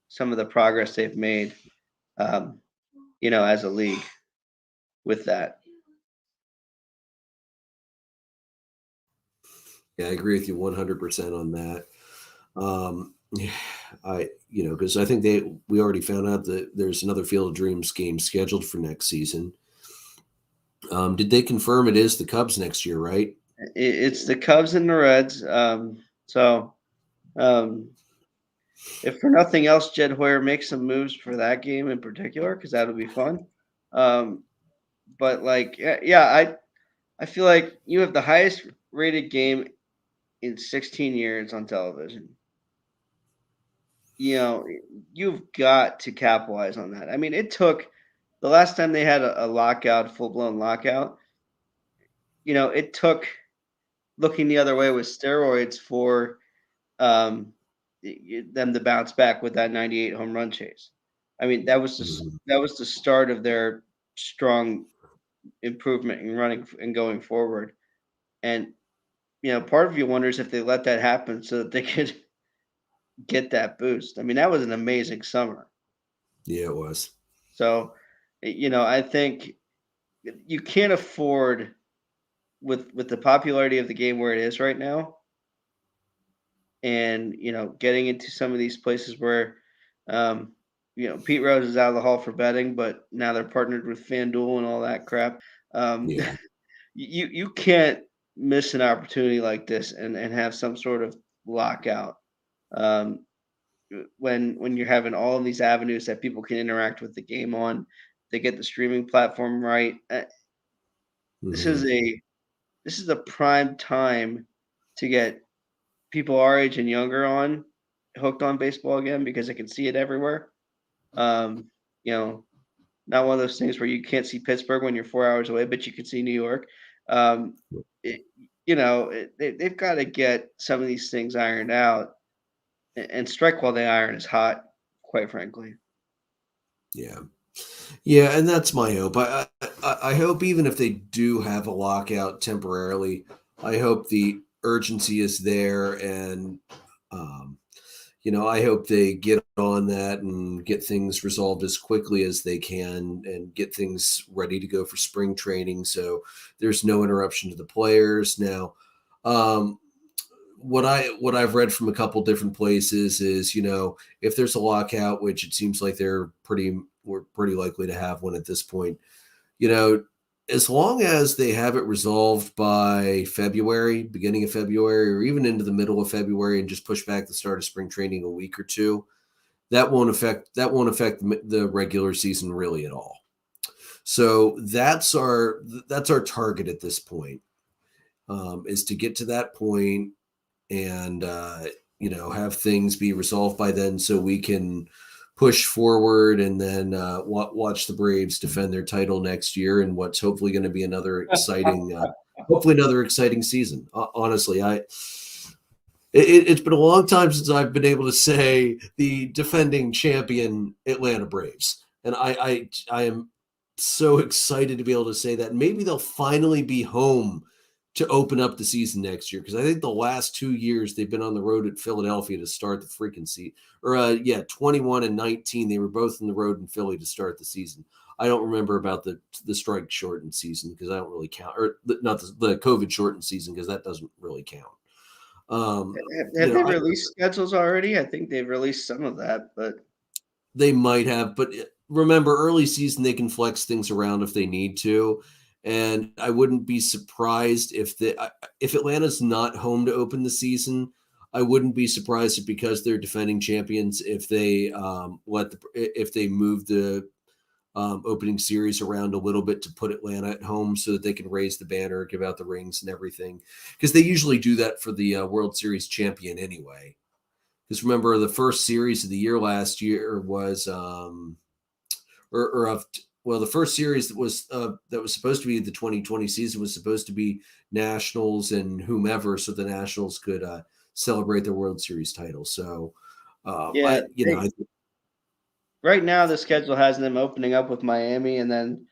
some of the progress they've made, um, as a league with that. Yeah, I agree with you 100% on that. Yeah, because I think we already found out that there's another Field of Dreams game scheduled for next season. Did they confirm it is the Cubs next year, right? It's the Cubs and the Reds. So um, if for nothing else, Jed Hoyer makes some moves for that game in particular because that'll be fun. Um, but like, yeah, I feel like you have the highest rated game in 16 years on television. You know, you've got to capitalize on that. I mean, it took the last time they had a lockout, full blown lockout. It took looking the other way with steroids for um, them to bounce back with that 98 home run chase. I mean, Mhm. that was the start of their strong improvement in running and going forward. And part of you wonders if they let that happen so that they could get that boost. I mean, that was an amazing summer. Yeah, it was. So, I think you can't afford with the popularity of the game where it is right now, and getting into some of these places where, Pete Rose is out of the hall for betting, but now they're partnered with FanDuel and all that crap. Yeah. You can't miss an opportunity like this and have some sort of lockout. Um, when you're having all of these avenues that people can interact with the game on, they get the streaming platform right. This is Mhm. a this is a prime time to get people our age and younger on hooked on baseball again because they can see it everywhere. Um, you know, Not one of those things where you can't see Pittsburgh when you're 4 hours away, but you can see New York. Um, it, they've got to get some of these things ironed out and strike while the iron is hot. Quite frankly. Yeah. Yeah, and that's my hope. I hope even if they do have a lockout temporarily, I hope the urgency is there, and um, I hope they get on that and get things resolved as quickly as they can and get things ready to go for spring training so there's no interruption to the players. Now, um, what I've read from a couple different places is, if there's a lockout, which it seems like we're pretty likely to have one at this point, you know, as long as they have it resolved by February, beginning of February, or even into the middle of February, and just push back the start of spring training a week or two, that won't affect the regular season really at all. So that's our target at this point, is to get to that point and have things be resolved by then so we can push forward and then watch the Braves defend their title next year and what's hopefully going to be another exciting season. Honestly, it's been a long time since I've been able to say the defending champion Atlanta Braves, and I am so excited to be able to say that. Maybe they'll finally be home to open up the season next year, because I think the last 2 years they've been on the road at Philadelphia to start the freaking season. Or 21 and 19 they were both on the road in Philly to start the season. I don't remember about the strike shortened season because I don't really count, or not the COVID shortened season because that doesn't really count. Um, Have they I released schedules already? I think they've released some of that, but They might have, but remember, early season they can flex things around if they need to, and I wouldn't be surprised if Atlanta's not home to open the season. I wouldn't be surprised if, because they're defending champions, if they if they move the opening series around a little bit to put Atlanta at home so that they can raise the banner, give out the rings and everything, because they usually do that for the World Series champion anyway, because remember the first series of the year last year was or of well, the first series that was supposed to be the 2020 season was supposed to be Nationals and whomever, so the Nationals could celebrate their World Series title. So, Yeah, right now the schedule has them opening up with Miami, and then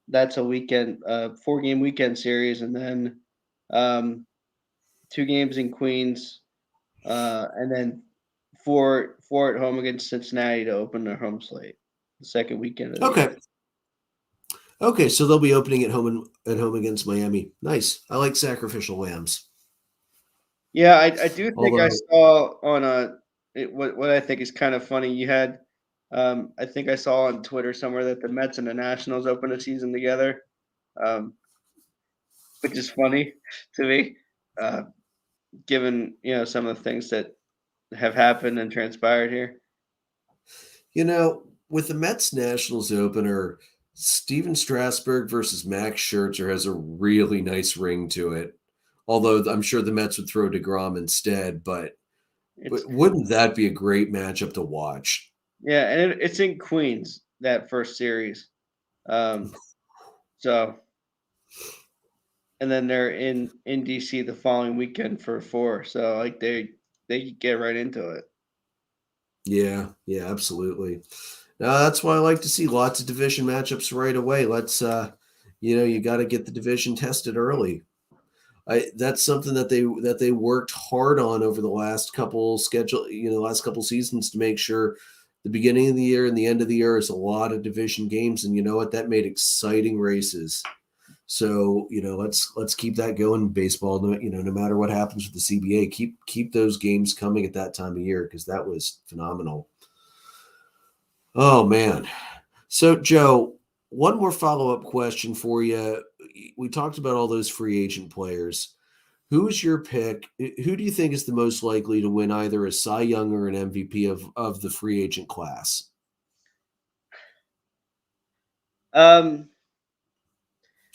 that's a weekend, 4-game weekend series, and then um, 2 games in Queens, and then four at home against Cincinnati to open their home slate, the second weekend of the year. okay, okay, so they'll be opening at home against Miami. Nice. I like sacrificial lambs. Yeah, I do think I Although, saw on what I think is kind of funny. You had, I think I saw on Twitter somewhere that the Mets and the Nationals open a season together, um, which is funny to me, uh, given some of the things that have happened and transpired here. with the Mets Nationals opener, Steven Strasburg versus Max Scherzer has a really nice ring to it. Although I'm sure the Mets would throw DeGrom instead, but It's wouldn't that be a great matchup to watch? Yeah, and it's in Queens, that first series. Um, so and then they're in DC the following weekend for 4. So like they get right into it. Yeah, yeah, absolutely. That's why I like to see lots of division matchups right away. You got to get the division tested early. That's something that they worked hard on over the last couple seasons to make sure the beginning of the year and the end of the year is a lot of division games, and you know what, that made exciting races. So let's keep that going in baseball. No matter what happens with the CBA, keep those games coming at that time of year because that was phenomenal. Oh man. So Joe, one more follow up question for you. We talked about all those free agent players. Who's your pick? Who do you think is the most likely to win either a Cy Young or an MVP of the free agent class? Um,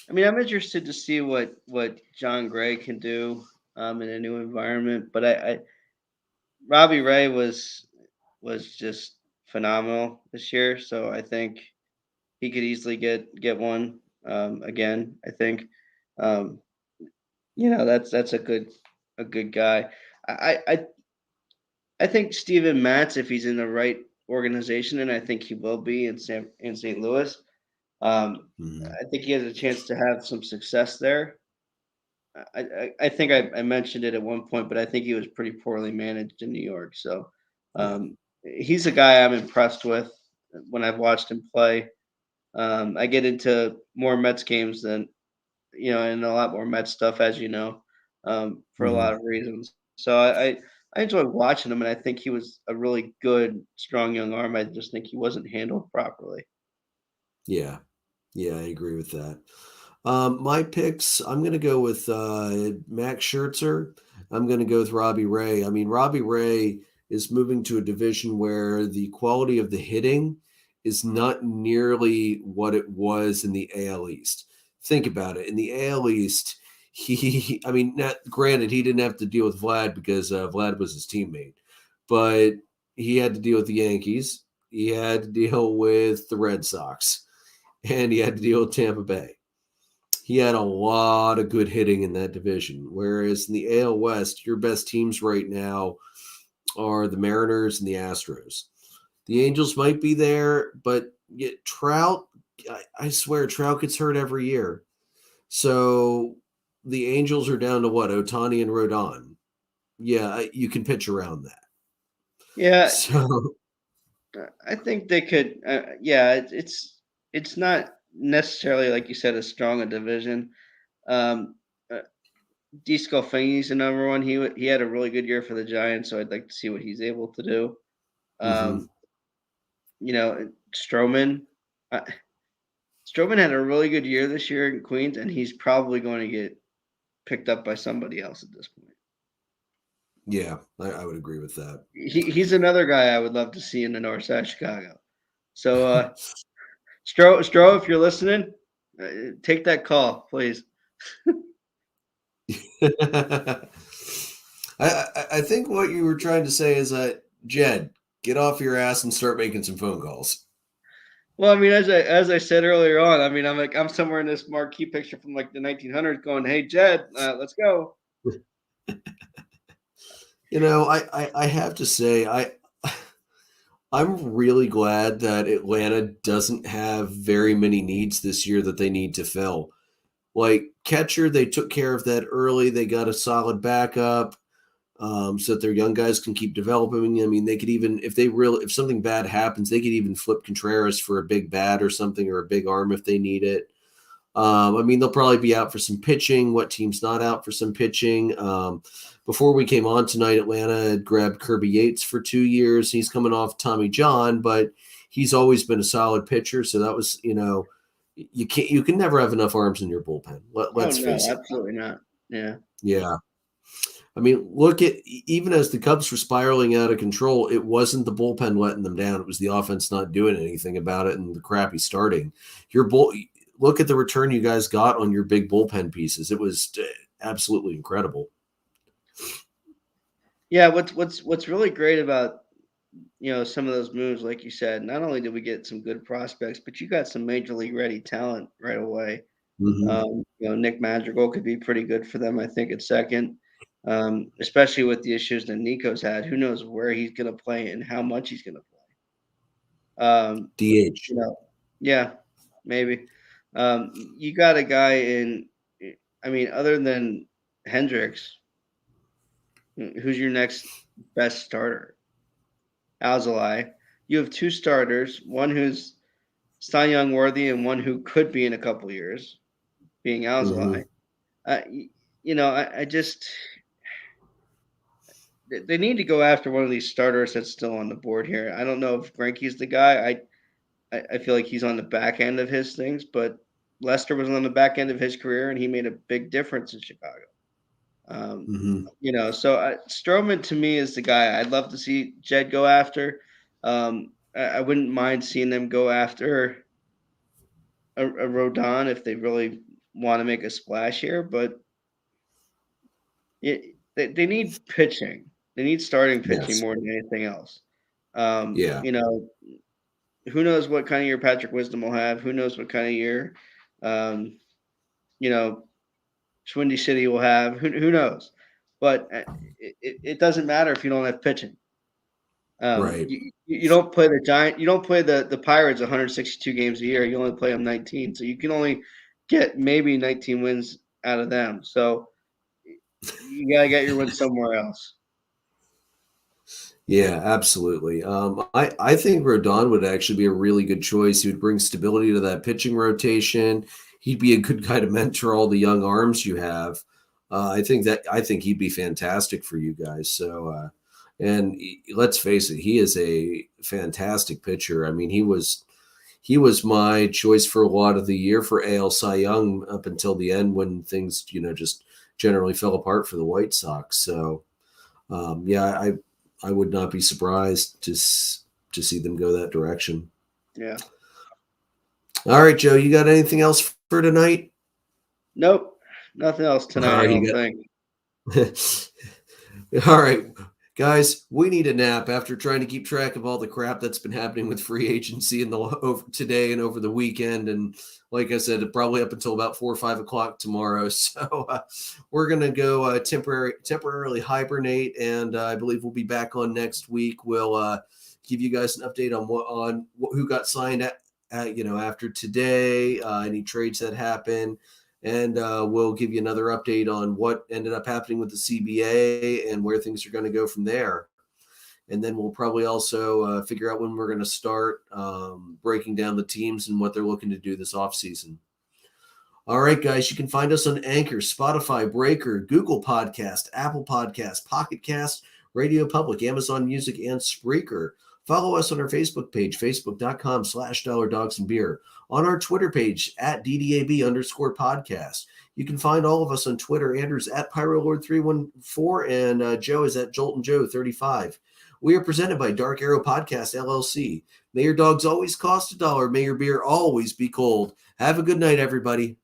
I mean, I'm interested to see what John Gray can do in a new environment. But I Robbie Ray was just phenomenal this year, so I think he could easily get one again. I think um, that's a good guy. I I I think Steven Matz, if he's in the right organization, and I think he will be in St. Louis. Um, Mhm. I think he has a chance to have some success there. I think I mentioned it at one point, but I think he was pretty poorly managed in New York. So Yeah. he's a guy I'm impressed with when I've watched him play. I get into more Mets games than and a lot more Mets stuff, as you know, for a Mhm. lot of reasons. So I enjoyed watching him, and I think he was a really good, strong young arm. I just think he wasn't handled properly. Yeah. Yeah, I agree with that. My picks, I'm going to go with Max Scherzer. I'm going to go with Robbie Ray. I mean, Robbie Ray is moving to a division where the quality of the hitting is not nearly what it was in the AL East. Think about it. In the AL East, I mean, granted, he didn't have to deal with Vlad because Vlad was his teammate, but he had to deal with the Yankees. He had to deal with the Red Sox and he had to deal with Tampa Bay. He had a lot of good hitting in that division. Whereas in the AL West, your best teams right now are the Mariners and the Astros. The Angels might be there, but yet Trout, I swear, Trout gets hurt every year. So the Angels are down to what? Otani and Rodon. Yeah, you can pitch around that. Yeah, So, I think they could. Yeah, it's not necessarily like you said a strong a division. Um, uh, DeSclafani's the number one. He had a really good year for the Giants, so I'd like to see what he's able to do. mhm, Um, Stroman. Uh, Stroman had a really good year this year in Queens, and he's probably going to get picked up by somebody else at this point. yeah, I would agree with that. He's another guy I would love to see in the north side of Chicago. So, Stro, if you're listening, take that call, please. I think what you were trying to say is that Jed, get off your ass and start making some phone calls. Well, I mean, as I said earlier on, I mean, I'm somewhere in this marquee picture from like the 1900s, going, "Hey, Jed, let's go." I have to say I'm really glad that Atlanta doesn't have very many needs this year that they need to fill. Like catcher, they took care of that early. They got a solid backup. So that their young guys can keep developing. I mean, they could even, if something bad happens, they could even flip Contreras for a big bat or something, or a big arm if they need it. I mean, they'll probably be out for some pitching. What team's not out for some pitching? Before we came on tonight, Atlanta had grabbed Kirby Yates for 2 years. He's coming off Tommy John, but he's always been a solid pitcher. So that was, you can never have enough arms in your bullpen. Oh Let's no, face it. absolutely not. Yeah. Yeah. I mean, look at even as the Cubs were spiraling out of control, it wasn't the bullpen letting them down. It was the offense not doing anything about it and the crappy starting. Look at the return you guys got on your big bullpen pieces. It was absolutely incredible. Yeah, what's really great about some of those moves, like you said, not only did we get some good prospects, but you got some major league ready talent right away. Mm-hmm. Nick Madrigal could be pretty good for them, I think, at second, especially with the issues that Nico's had. Who knows where he's going to play and how much he's going to play? DH. Yeah, maybe. You got a guy I mean, other than Hendricks, who's your next best starter? Alzolay. You have two starters, one who's Cy Young worthy and one who could be in a couple years, being Mm-hmm. Alzolay. Uh, I just they need to go after one of these starters that's still on the board here. I don't know if Greinke's the guy. I feel like he's on the back end of his things, but Lester was on the back end of his career, and he made a big difference in Chicago. Um, Mm-hmm. so Stroman to me is the guy I'd love to see Jed go after. I wouldn't mind seeing them go after a Rodon if they really want to make a splash here, but they need pitching. They need starting pitching Yes. more than anything else. Yeah. Who knows what kind of year Patrick Wisdom will have? Who knows what kind of year, um, you know, Swindy City will have? Who knows? But it doesn't matter if you don't have pitching. Right. You don't play the Giant. You don't play the Pirates 162 games a year. You only play them 19, so you can only get maybe 19 wins out of them. So you gotta get your wins somewhere else. Yeah, absolutely. I think Rodon would actually be a really good choice. He would bring stability to that pitching rotation. He'd be a good guy to mentor all the young arms you have. I think he'd be fantastic for you guys. Let's face it, he is a fantastic pitcher. I mean, he was my choice for a lot of the year for AL Cy Young up until the end when things just generally fell apart for the White Sox. So yeah, I would not be surprised to see them go that direction. Yeah. All right, Joe, you got anything else for tonight? Nope. Nothing else All tonight. I right, don't think. All right, guys, we need a nap after trying to keep track of all the crap that's been happening with free agency over today and over the weekend. And like I said, probably up until about 4 or 5 o'clock tomorrow. So we're going to go temporarily hibernate. And I believe we'll be back on next week. We'll give you guys an update on who got signed after today, any trades that happened. And we'll give you another update on what ended up happening with the CBA and where things are going to go from there. And then we'll probably also figure out when we're going to start breaking down the teams and what they're looking to do this offseason. All right, guys, you can find us on Anchor, Spotify, Breaker, Google Podcast, Apple Podcast, Pocket Cast, Radio Public, Amazon Music, and Spreaker. Follow us on our Facebook page, facebook.com/dollardogsandbeer. On our Twitter page, @DDAB_podcast. You can find all of us on Twitter. Andrew's @PyroLord314, and Joe is @JoltonJoe35. We are presented by Dark Arrow Podcast, LLC. May your dogs always cost $1. May your beer always be cold. Have a good night, everybody.